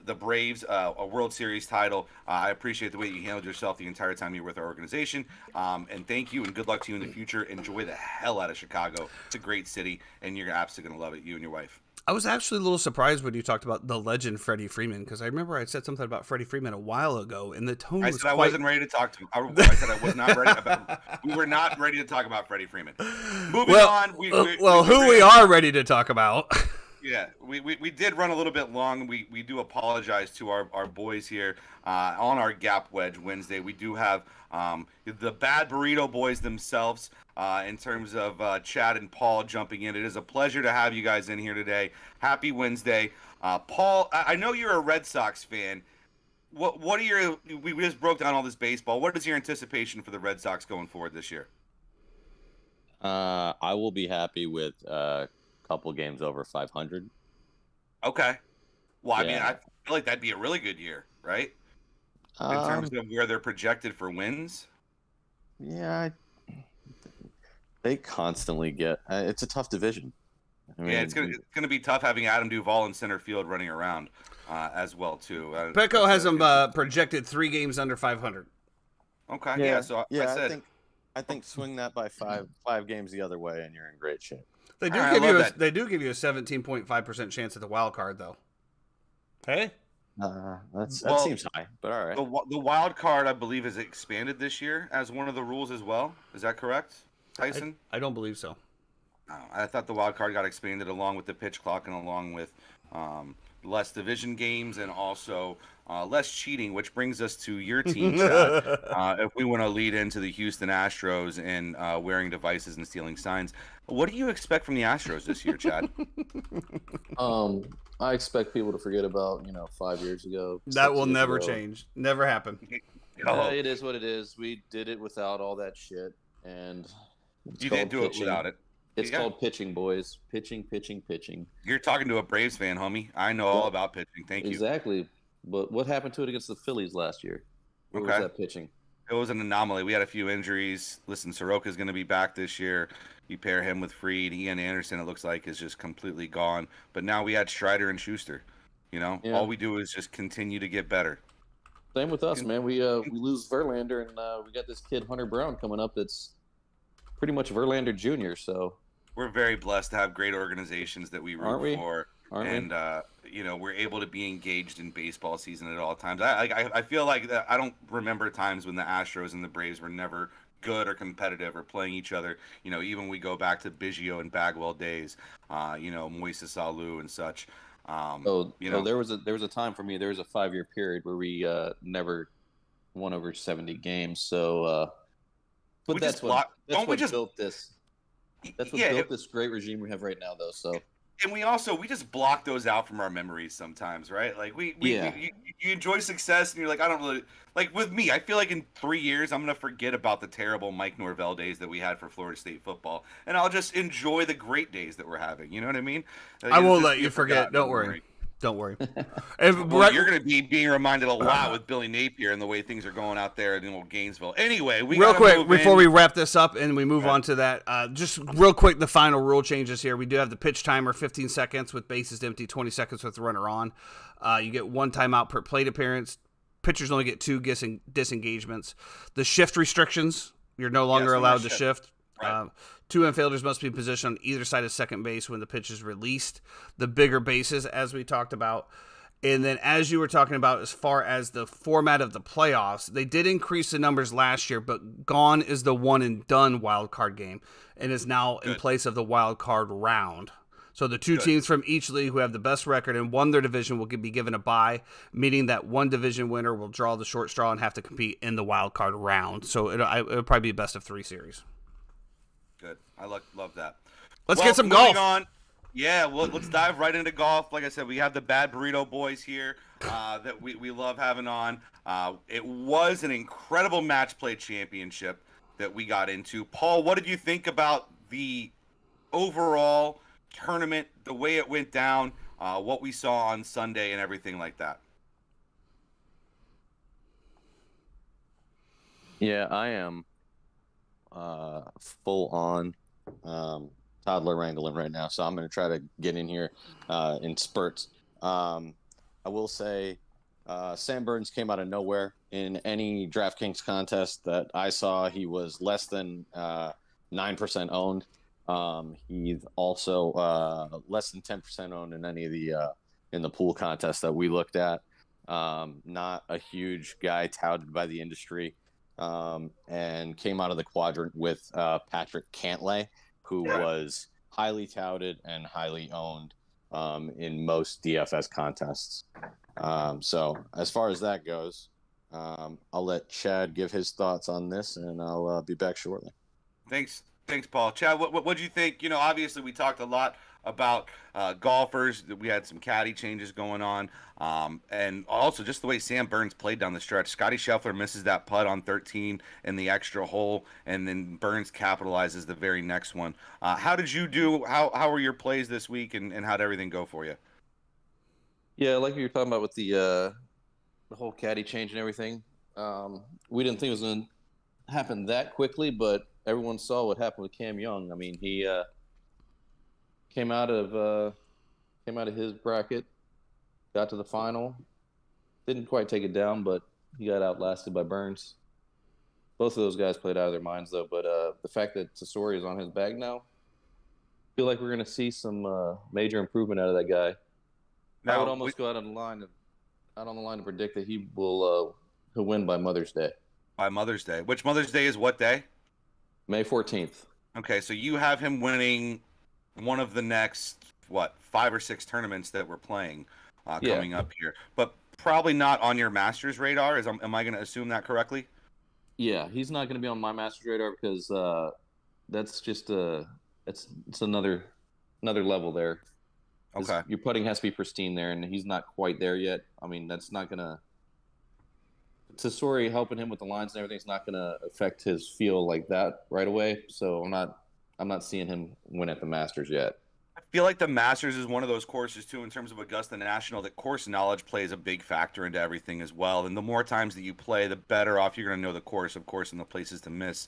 the Braves a World Series title. I appreciate the way you handled yourself the entire time you were with our organization. And thank you, and good luck to you in the future. Enjoy the hell out of Chicago. It's a great city, and you're absolutely going to love it, you and your wife. I was actually a little surprised when you talked about the legend Freddie Freeman, because I remember I said something about Freddie Freeman a while ago, and the tone was I wasn't ready to talk to him. I said I was not ready. We were not ready to talk about Freddie Freeman. Moving on. Who we are ready to talk about. Yeah, we did run a little bit long. We do apologize to our boys here on our Gap Wedge Wednesday. We do have the Bad Burrito Boys themselves in terms of Chad and Paul jumping in. It is a pleasure to have you guys in here today. Happy Wednesday. Paul, I know you're a Red Sox fan. What are your – we just broke down all this baseball. What is your anticipation for the Red Sox going forward this year? I will be happy with couple games over 500. Okay. Well, I mean, I feel like that'd be a really good year, right? In terms of where they're projected for wins. Yeah, they constantly get. It's a tough division. I mean, it's gonna be tough having Adam Duvall in center field running around as well too. Petco has them projected 3 games under 500. Okay. Yeah. So I think swing that by five games the other way, and you're in great shape. They do give you a 17.5% chance at the wild card, though. Hey, that seems high, but all right. The wild card, I believe, is expanded this year as one of the rules as well. Is that correct, Tyson? I don't believe so. I thought the wild card got expanded along with the pitch clock and along with less division games and also less cheating, which brings us to your team, Chad. If we want to lead into the Houston Astros and wearing devices and stealing signs, what do you expect from the Astros this year, Chad? I expect people to forget about 5 years ago. That will never change. Never happen. It is what it is. We did it without all that shit, and you didn't do it without it. It's called pitching, boys. Pitching. You're talking to a Braves fan, homie. I know all about pitching. Thank you. Exactly. But what happened to it against the Phillies last year? Where was that pitching? It was an anomaly. We had a few injuries. Listen, Soroka's going to be back this year. You pair him with Fried. Ian Anderson, it looks like, is just completely gone. But now we had Strider and Schuster. All we do is just continue to get better. Same with us, man. We lose Verlander, and we got this kid Hunter Brown coming up. That's pretty much Verlander Jr. So We're very blessed to have great organizations that we Aren't root we? for, Aren't we? and we're able to be engaged in baseball season at all times. I feel like that. I don't remember times when the Astros and the Braves were never good or competitive or playing each other. Even we go back to Biggio and Bagwell days. Moises Alou and such. There was a time for me. There was a 5-year period where we never won over 70 games. So, but We that's just what block- that's don't we what just- built this. That's what yeah, built this great regime we have right now, though. So and we just block those out from our memories sometimes, right? Like Yeah. you enjoy success and you're like, I don't really like. With me, I feel like in 3 years I'm gonna forget about the terrible Mike Norvell days that we had for Florida State football, and I'll just enjoy the great days that we're having. You know what I mean? Like, I it'll won't just let be you a forget. forgotten Don't worry. memory. Don't worry. And Well, right- you're going to be being reminded a lot with Billy Napier and the way things are going out there in old Gainesville. Anyway, we real gotta quick move before in. we wrap this up and we move Okay. on to that, just real quick, the final rule changes here. We do have the pitch timer, 15 seconds with bases empty, 20 seconds with the runner on. You get 1 timeout per plate appearance. Pitchers only get 2 disengagements. The shift restrictions, you're no longer no more allowed to shift. shift. Right. 2 infielders must be positioned on either side of second base when the pitch is released. The bigger bases, as we talked about. And then, as you were talking about, as far as the format of the playoffs, they did increase the numbers last year, but gone is the one and done wild card game, and is now in Good. place of the wild card round. So the 2 Good. teams from each league who have the best record and won their division will be given a bye, meaning that one division winner will draw the short straw and have to compete in the wild card round. So it'll probably be a best of 3 series. Good. I love that. Let's Well, get some moving golf. on. Yeah, well, let's dive right into golf. Like I said, we have the Bad Burrito Boys here that we love having on. It was an incredible match play championship that we got into. Paul, what did you think about the overall tournament, the way it went down, what we saw on Sunday and everything like that? Yeah, I am full on toddler wrangling right now, so I'm going to try to get in here in spurts. I will say Sam Burns came out of nowhere in any DraftKings contest that I saw. He was less than 9% owned. He's also less than 10% owned in any of the in the pool contests that we looked at. Not a huge guy touted by the industry. And came out of the quadrant with Patrick Cantlay, who was highly touted and highly owned in most DFS contests. So as far as that goes, I'll let Chad give his thoughts on this, and I'll be back shortly. Thanks, Paul. Chad, what do you think? Obviously we talked a lot about golfers. We had some caddy changes going on, and also just the way Sam Burns played down the stretch. Scotty Scheffler misses that putt on 13 in the extra hole, and then Burns capitalizes the very next one. How did you do? How were your plays this week, and how did everything go for you? yeah, like you were talking about with the whole caddy change and everything. We didn't think it was going to happen that quickly, but everyone saw what happened with Cam Young. I mean, he came out of his bracket, got to the final, didn't quite take it down, but he got outlasted by Burns. Both of those guys played out of their minds, though. But the fact that Tesori is on his back now, I feel like we're going to see some major improvement out of that guy. I would almost go out on the line to predict that he will he'll win by Mother's Day. By Mother's Day. Which Mother's Day is what day? May 14th. Okay, so you have him winning one of the next 5 or 6 tournaments that we're playing coming up here, but probably not on your Masters radar. Am I going to assume that correctly? Yeah, he's not going to be on my Masters radar because that's just it's another level there. 'Cause Okay. your putting has to be pristine there, and he's not quite there yet. I mean, that's not going to. Tesori helping him with the lines and everything's not going to affect his feel like that right away. So I'm not seeing him win at the Masters yet. I feel like the Masters is one of those courses too, in terms of Augusta National, that course knowledge plays a big factor into everything as well. And the more times that you play, the better off you're going to know the course, of course, and the places to miss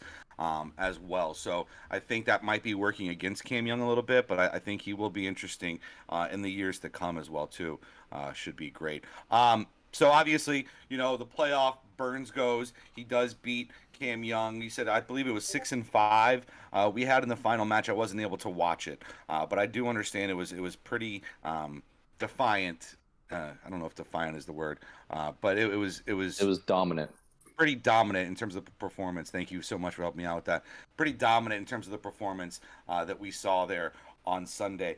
as well. So I think that might be working against Cam Young a little bit, but I think he will be interesting in the years to come as well too. Should be great. So obviously, you know, the playoff Burns goes. He does beat Cam Young. He said, I believe it was 6-5. We had in the final match. I wasn't able to watch it, but I do understand it was pretty defiant. I don't know if defiant is the word, but It was dominant. pretty dominant in terms of the performance. Thank you so much for helping me out with that. Pretty dominant in terms of the performance that we saw there on Sunday.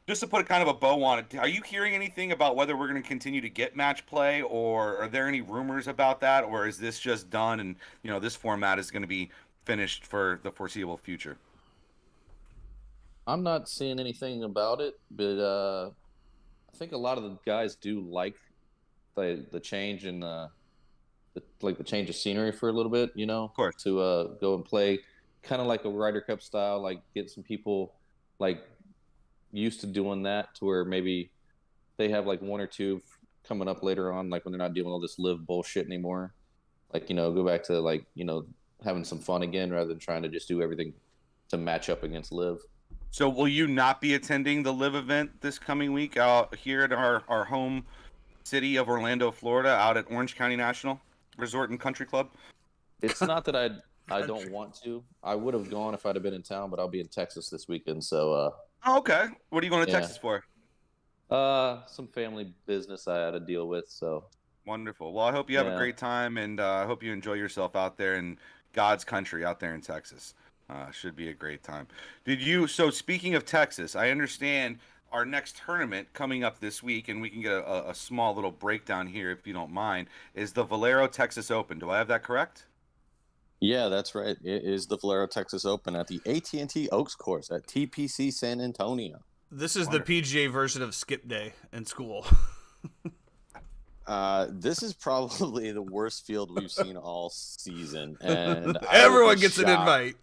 Just to put a kind of a bow on it, are you hearing anything about whether we're going to continue to get match play, or are there any rumors about that, or is this just done and you know this format is going to be finished for the foreseeable future? I'm not seeing anything about it, but I think a lot of the guys do like the change in the change of scenery for a little bit, you know, Of course. to go and play kind of like a Ryder Cup style, like get some people like used to doing that to where maybe they have like one or two coming up later on, like when they're not dealing with all this live bullshit anymore. Like, you know, go back to like, you know, having some fun again rather than trying to just do everything to match up against live. So will you not be attending the live event this coming week out here at our home city of Orlando, Florida, out at Orange County National Resort and Country Club? It's not that I don't want to. I would have gone if I'd have been in town, but I'll be in Texas this weekend, so Oh, okay. What are you going to Yeah. Texas for? some family business I had to deal with, so Wonderful. Well, I hope you have a Yeah. great time, and I hope you enjoy yourself out there in God's country, out there in Texas. Should be a great time. So speaking of Texas, I understand our next tournament coming up this week, and we can get a small little breakdown here if you don't mind, is the Valero Texas Open. Do I have that correct? Yeah, that's right. It is the Valero Texas Open at the AT&T Oaks course at TPC San Antonio. This is Wonderful. the PGA version of skip day in school. This is probably the worst field we've seen all season, and Everyone gets an invite.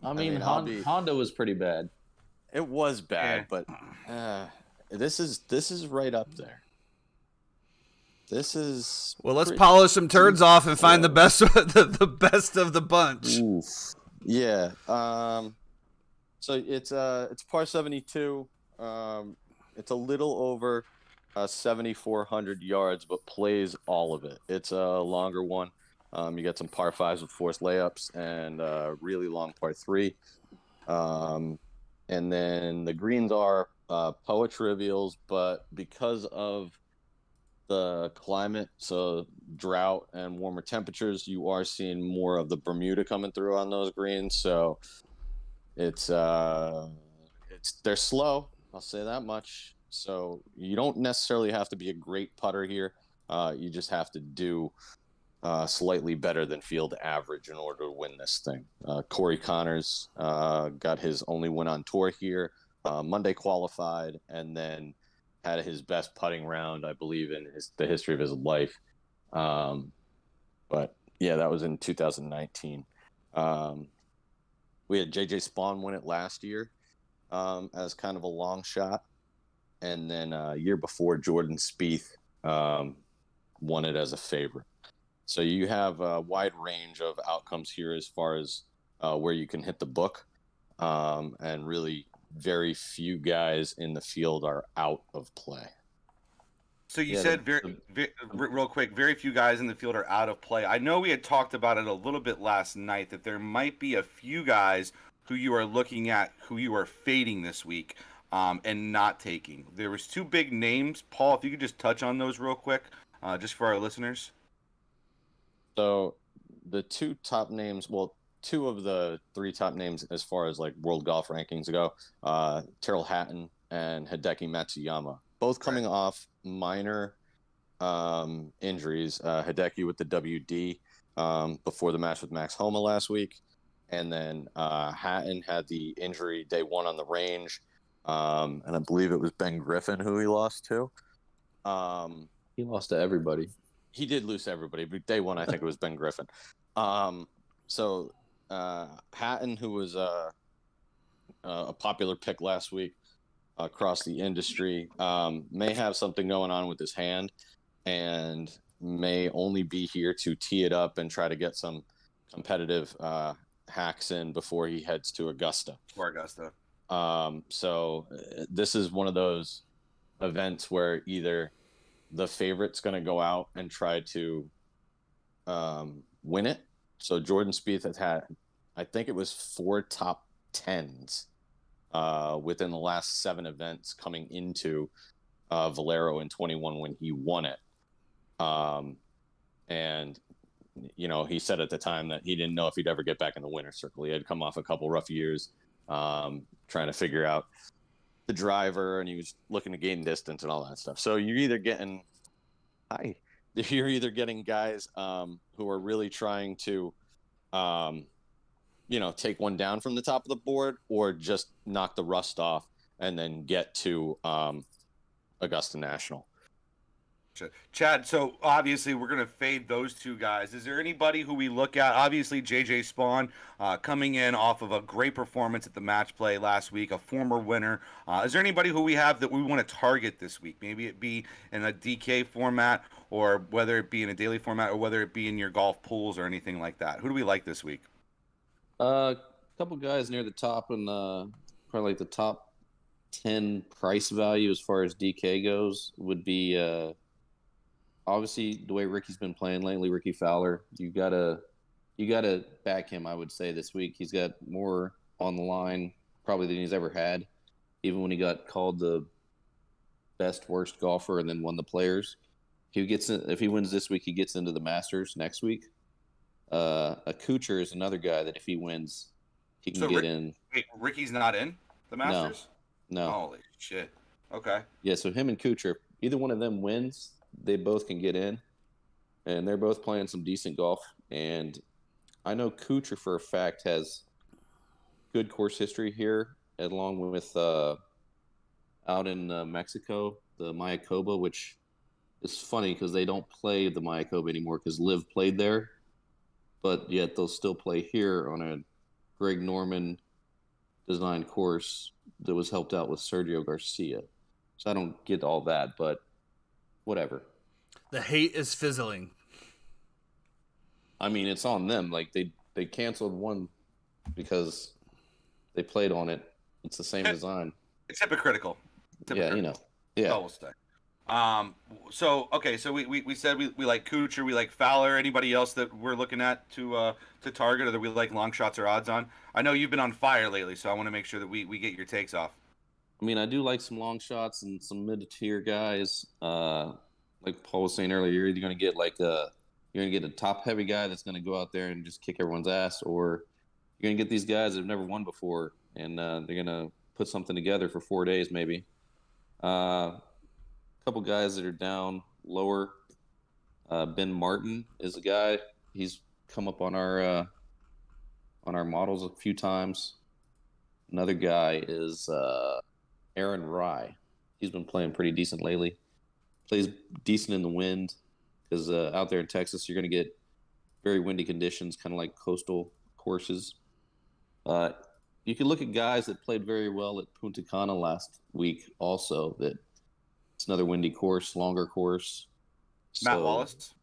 I mean, I'll be- Honda was pretty bad. It was bad, Yeah. but this is right up there. This is Well, let's pretty- polish some turds off and find the best the best of the bunch. Oof. Yeah. So it's par 72. It's a little over 7,400 yards, but plays all of it. It's a longer one. You get some par fives with forced layups and really long par three. And then the greens are poa trivials, but because of the climate, so drought and warmer temperatures, you are seeing more of the Bermuda coming through on those greens. So it's they're slow, I'll say that much. So you don't necessarily have to be a great putter here. You just have to do slightly better than field average in order to win this thing. Corey Connors got his only win on tour here. Monday qualified and then had his best putting round, I believe, in the history of his life. But yeah, that was in 2019. We had JJ Spawn win it last year as kind of a long shot. And then a year before, Jordan Spieth won it as a favorite. So you have a wide range of outcomes here as far as where you can hit the book. And really very few guys in the field are out of play. So you Yeah, said real quick, very few guys in the field are out of play. I know we had talked about it a little bit last night that there might be a few guys who you are looking at, who you are fading this week and not taking. There was two big names. Paul, if you could just touch on those real quick, just for our listeners. So the two top names, well, two of the three top names as far as like world golf rankings go, Tyrrell Hatton and Hideki Matsuyama, both coming off minor injuries. Hideki with the WD before the match with Max Homa last week. And then Hatton had the injury day one on the range. And I believe it was Ben Griffin who he lost to. He lost to everybody. He did lose to everybody, but day one, I think it was Ben Griffin. So Hatton, who was a popular pick last week across the industry, may have something going on with his hand and may only be here to tee it up and try to get some competitive hacks in before he heads to Augusta. For Augusta. So this is one of those events where either the favorite's going to go out and try to win it. So Jordan Spieth has had, I think it was 4 top 10s within the last 7 events coming into Valero in 21 when he won it. And, you know, he said at the time that he didn't know if he'd ever get back in the winner's circle. He had come off a couple rough years trying to figure out the driver, and he was looking to gain distance and all that stuff. So you're either getting guys who are really trying to you know, take one down from the top of the board, or just knock the rust off and then get to Augusta National. Chad, so obviously we're going to fade those 2 guys. Is there anybody who we look at? Obviously, JJ Spawn coming in off of a great performance at the match play last week, a former winner. Is there anybody who we have that we want to target this week? Maybe it be in a DK format, or whether it be in a daily format, or whether it be in your golf pools or anything like that. Who do we like this week? A couple guys near the top, and probably like the top 10 price value as far as DK goes would be obviously the way Ricky's been playing lately. Ricky Fowler, you gotta back him. I would say this week he's got more on the line probably than he's ever had. Even when he got called the best worst golfer and then won the Players, if he wins this week, he gets into the Masters next week. A Kuchar is another guy that if he wins, he can get in. Wait, Ricky's not in the Masters? No. Holy shit. Okay. Yeah, so him and Kuchar, either one of them wins, they both can get in, and they're both playing some decent golf. And I know Kuchar for a fact has good course history here, along with out in Mexico, the Mayakoba, which is funny because they don't play the Mayakoba anymore because Liv played there, but yet they'll still play here on a Greg Norman designed course that was helped out with Sergio Garcia. So I don't get all that, but whatever. The hate is fizzling. I mean, it's on them. Like they canceled one because they played on it. It's the same design. It's hypocritical. Yeah, you know. Yeah. Double stay. So okay, so we said we like Kuchar, we like Fowler. Anybody else that we're looking at to target, or that we like long shots or odds on? I know you've been on fire lately, so I want to make sure that we get your takes off. I mean, I do like some long shots and some mid-tier guys. Like Paul was saying earlier, you're either going to get you're going to get a top-heavy guy that's going to go out there and just kick everyone's ass, or you're going to get these guys that have never won before, and they're going to put something together for 4 days maybe. A couple guys that are down lower. Ben Martin is a guy. He's come up on our models a few times. Another guy is Aaron Rye. He's been playing pretty decent lately. Plays decent in the wind because out there in Texas, you're going to get very windy conditions, kind of like coastal courses. You can look at guys that played very well at Punta Cana last week also. That it's another windy course, longer course. Matt Wallace?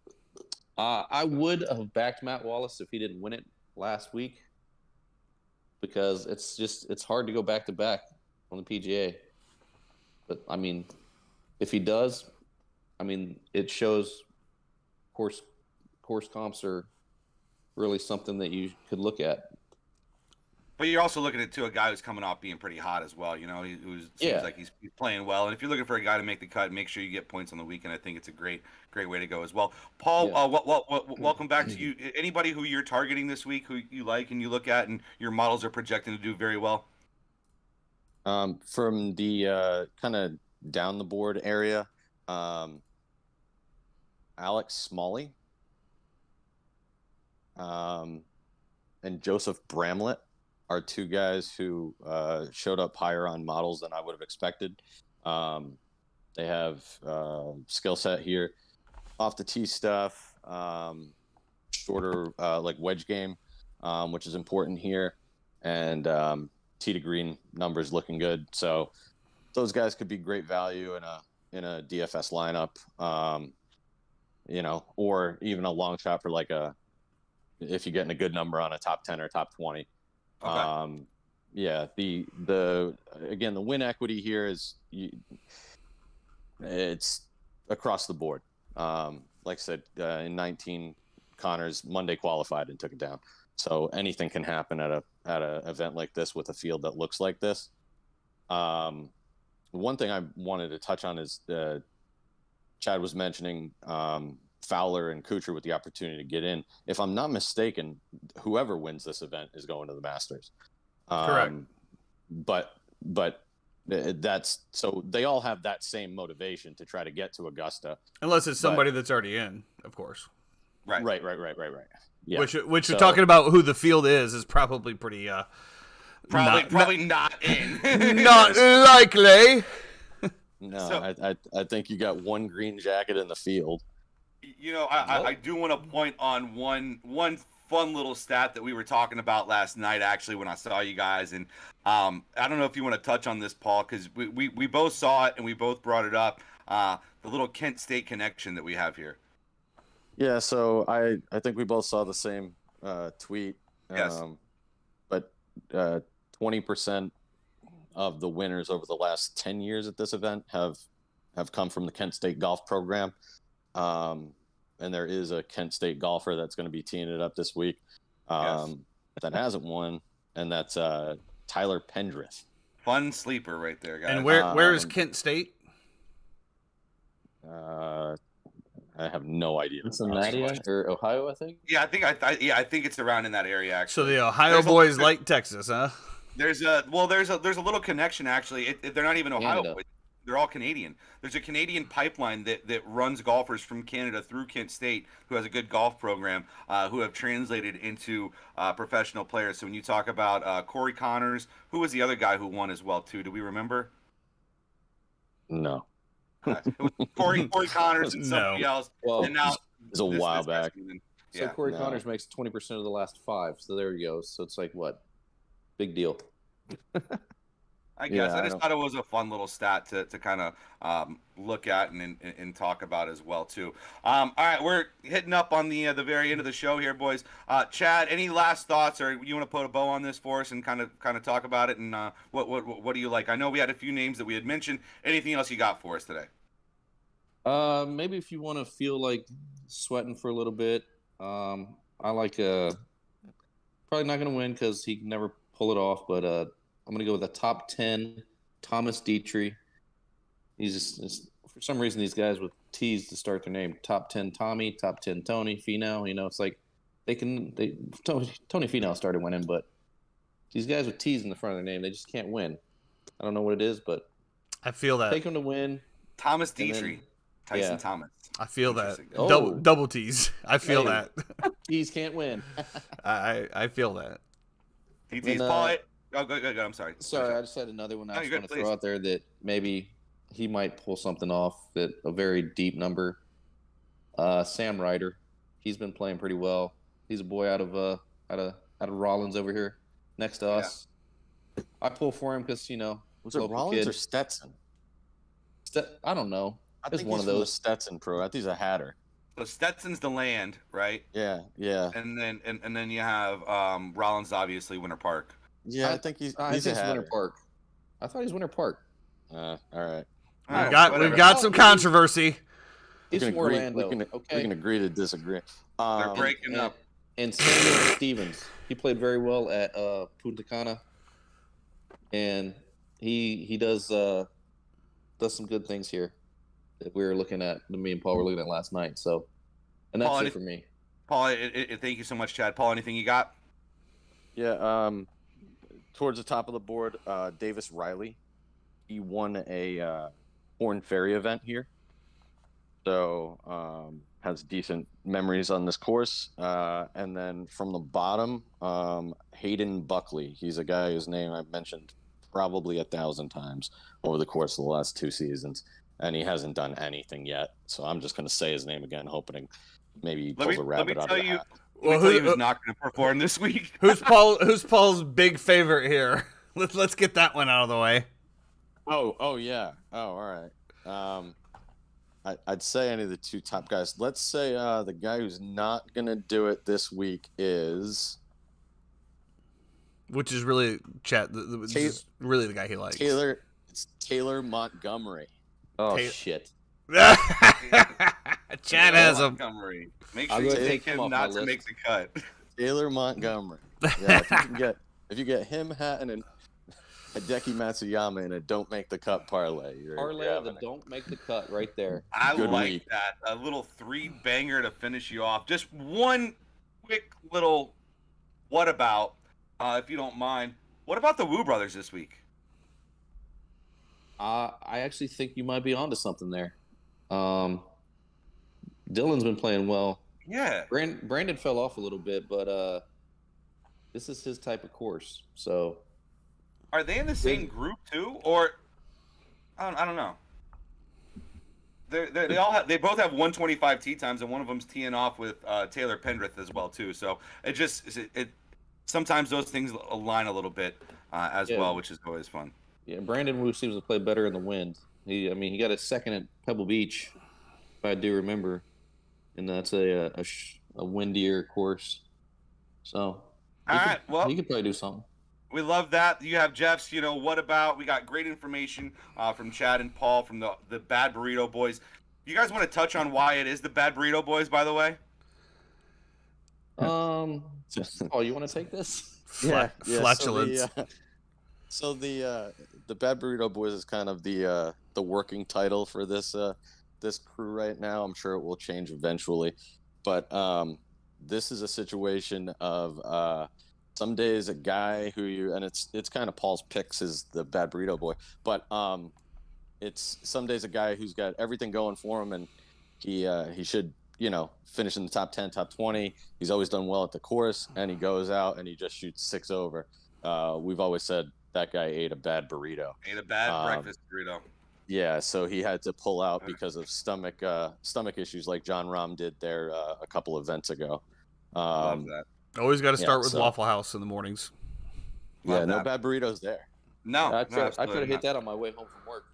I would have backed Matt Wallace if he didn't win it last week, because it's hard to go back to back on the PGA. But I mean, if he does, I mean, it shows course comps are really something that you could look at. But you're also looking at a guy who's coming off being pretty hot as well. You know, seems like he's playing well. And if you're looking for a guy to make the cut, make sure you get points on the weekend. I think it's a great way to go as well. Paul, welcome back to you. Anybody who you're targeting this week, who you like and you look at, and your models are projecting to do very well? From the kind of down the board area, Alex Smalley, and Joseph Bramlett are 2 guys who showed up higher on models than I would have expected. They have skill set here, off the tee stuff, shorter like wedge game, which is important here, and tee to green numbers looking good. So those guys could be great value in a DFS lineup, you know, or even a long shot for like if you're getting a good number on a top 10 or top 20. Okay. Yeah, the win equity here is it's across the board. Like I said, in 19, Connors Monday qualified and took it down. So anything can happen at a event like this with a field that looks like this. One thing I wanted to touch on is Chad was mentioning Fowler and Kuchar with the opportunity to get in. If I'm not mistaken, whoever wins this event is going to the Masters. Correct. But that's so they all have that same motivation to try to get to Augusta, Unless it's somebody that's already in, of course. Right. Right. Yeah. Which you're talking about who the field is probably pretty Probably not in. not likely. No, So- I think you got one green jacket in the field. You know, I do want to point on one fun little stat that we were talking about last night, actually, when I saw you guys. And I don't know if you want to touch on this, Paul, because we both saw it and we both brought it up. The little Kent State connection that we have here. Yeah, so I think we both saw the same tweet. Yes. But 20% of the winners over the last 10 years at this event have come from the Kent State golf program. And there is a Kent State golfer that's going to be teeing it up this week that hasn't won, and that's Tyler Pendrith. Fun sleeper right there, guys. And where is Kent State? I have no idea. Cincinnati or Ohio, I think. Yeah, I think it's around in that area, actually. So the Ohio There's boys like Texas, huh? There's a little connection, actually. They're not even Ohio Canada. boys. They're all Canadian. There's a Canadian pipeline that runs golfers from Canada through Kent State, who has a good golf program, who have translated into professional players. So when you talk about Corey Connors, who was the other guy who won as well, too? Do we remember? No. It was Corey Connors and somebody else. Well, And now It was a while back. So Yeah. Corey No. Connors makes 20% of the last 5. So there he goes. So it's like what? Big deal. I guess Yeah, I I just don't- thought it was a fun little stat to kind of look at and talk about as well too. All right, we're hitting up on the very end of the show here, boys. Chad, any last thoughts, or you want to put a bow on this for us and kind of talk about it? And what do you like? I know we had a few names that we had mentioned. Anything else you got for us today? Maybe if you want to feel like sweating for a little bit, I like probably not going to win because he can never pull it off, but I'm going to go with a top 10 Thomas Dietrich. He's just for some reason these guys with T's to start their name. Top 10 Tommy, top 10 Tony, Finau. You know, it's like Tony Finau started winning, but these guys with T's in the front of their name, they just can't win. I don't know what it is, but I feel that. take them to win. Thomas And then- Dietrich, Tyson yeah. Thomas. I feel that. Interesting. Oh. Double T's. I feel Hey. that. T's can't win. I feel that. TT's Then, Paul. Oh, go. I'm sorry. Sorry, I just had another one I No, just you're want good, to throw please. out there that maybe he might pull something off at a very deep number. Sam Ryder, he's been playing pretty well. He's a boy out of Rollins over here, next to us. I pull for him because Was it local Rollins kid. or Stetson? I don't know. I It's think one he's of from the those. Stetson Pro. I think he's a Hatter. So Stetson's the land, right? Yeah. And then you have Rollins, obviously, Winter Park. Yeah, I think he's I a think it's Winter Hatter. Park. I thought he was Winter Park. All right. All right, We've got whatever. some controversy. He's We from can agree- Orlando. We okay. can agree to disagree. They're breaking up. And Samuel Stevens, he played very well at Punta Cana, and he does some good things here that we were looking at. Me and Paul were looking at last night. So, and that's Paul, it for me. Paul, thank you so much, Chad. Paul, anything you got? Yeah. Towards the top of the board, Davis Riley. He won a Horn Ferry event here, so has decent memories on this course. And then from the bottom, Hayden Buckley. He's a guy whose name I've mentioned probably 1,000 times over the course of the last 2 seasons, and he hasn't done anything yet. So I'm just going to say his name again, hoping maybe he pulls a rabbit out of the hat. Well, Let me tell you who's not going to perform this week. Who's Paul's big favorite here? Let's get that one out of the way. Oh yeah. Oh, all right. I'd say any of the 2 top guys. Let's say the guy who's not gonna do it this week is Which is really which is really the guy he likes. Taylor. It's Taylor Montgomery. Oh Taylor- shit! Chad has him. Montgomery. Make I'll sure go you ahead and take take him him off not my to list. make the cut. Taylor Montgomery. Yeah, if you get him, Hatton, and Hideki Matsuyama in a don't make the cut parlay. Parlay that don't make the cut right there. I Good like week. that. A little 3-banger to finish you off. Just one quick little what about, if you don't mind. What about the Wu brothers this week? I actually think you might be onto something there. Dylan's been playing well. Yeah. Brandon fell off a little bit, but this is his type of course. So Are they in the same group too, or I don't know. They both have 125 tee times, and one of them's teeing off with Taylor Pendrith as well too. So it sometimes those things align a little bit as well, which is always fun. Yeah, Brandon Wu seems to play better in the wind. He got a second at Pebble Beach, if I do remember, and that's a windier course. So All right, well, he could probably do something. We love that. You have Jeff's, what about? We got great information from Chad and Paul from the Bad Burrito Boys. You guys want to touch on why it is the Bad Burrito Boys, by the way? Oh, you want to take this? Flatulence. So the Bad Burrito Boys is kind of the working title for this crew right now. I'm sure it will change eventually, but this is a situation of some days a guy and it's kind of Paul's picks is the Bad Burrito Boy, but it's some days a guy who's got everything going for him, and he should finish in the top 10, top 20. He's always done well at the course, and he goes out and he just shoots 6 over. We've always said that guy ate a bad burrito. Ate a bad breakfast burrito. Yeah, so he had to pull out because of stomach issues, like John Rahm did there a couple events ago. Love that. Always got to start with Waffle House in the mornings. Yeah, no bad burritos there. No, I could have hit that on my way home from work.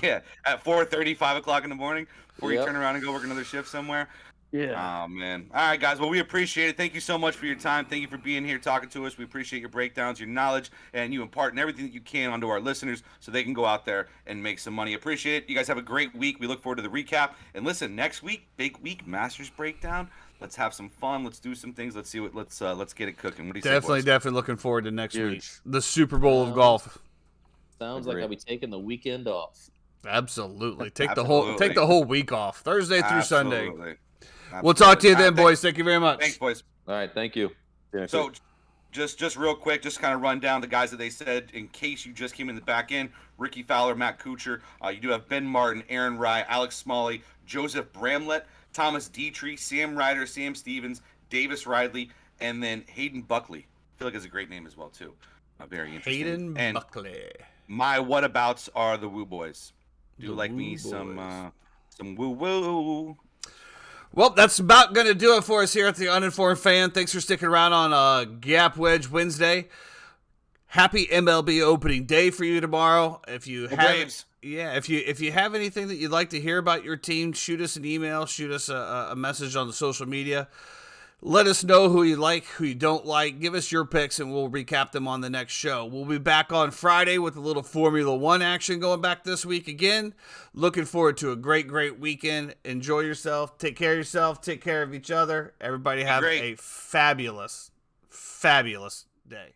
Yeah, at 4:30, 5 o'clock in the morning, before you turn around and go work another shift somewhere. Yeah. Oh, man. All right, guys. Well, we appreciate it. Thank you so much for your time. Thank you for being here talking to us. We appreciate your breakdowns, your knowledge, and you imparting everything that you can onto our listeners so they can go out there and make some money. Appreciate it. You guys have a great week. We look forward to the recap. And listen, next week, big week, Masters breakdown. Let's have some fun. Let's do some things. Let's see what. Let's get it cooking. What do you say, boys? Definitely looking forward to next week. The Super Bowl of golf. Sounds like I'll be taking the weekend off. Absolutely. Take the whole week off. Thursday through Sunday. Absolutely. We'll talk to you then, boys. Thank you very much. Thanks, boys. All right, thank you. So, just real quick, just kind of run down the guys that they said in case you just came in the back end. Ricky Fowler, Matt Kuchar. You do have Ben Martin, Aaron Rye, Alex Smalley, Joseph Bramlett, Thomas Dietrich, Sam Ryder, Sam Stevens, Davis Ridley, and then Hayden Buckley. I feel like it's a great name as well, too. Very interesting. Hayden Buckley. My whatabouts are the Woo Boys. Do like me some woo-woo. Well, that's about going to do it for us here at the Uninformed Fan. Thanks for sticking around on Gap Wedge Wednesday. Happy MLB Opening Day for you tomorrow. If you if you have anything that you'd like to hear about your team, shoot us an email, shoot us a message on the social media. Let us know who you like, who you don't like. Give us your picks, and we'll recap them on the next show. We'll be back on Friday with a little Formula One action going back this week again. Looking forward to a great weekend. Enjoy yourself. Take care of yourself. Take care of each other. Everybody have a fabulous day.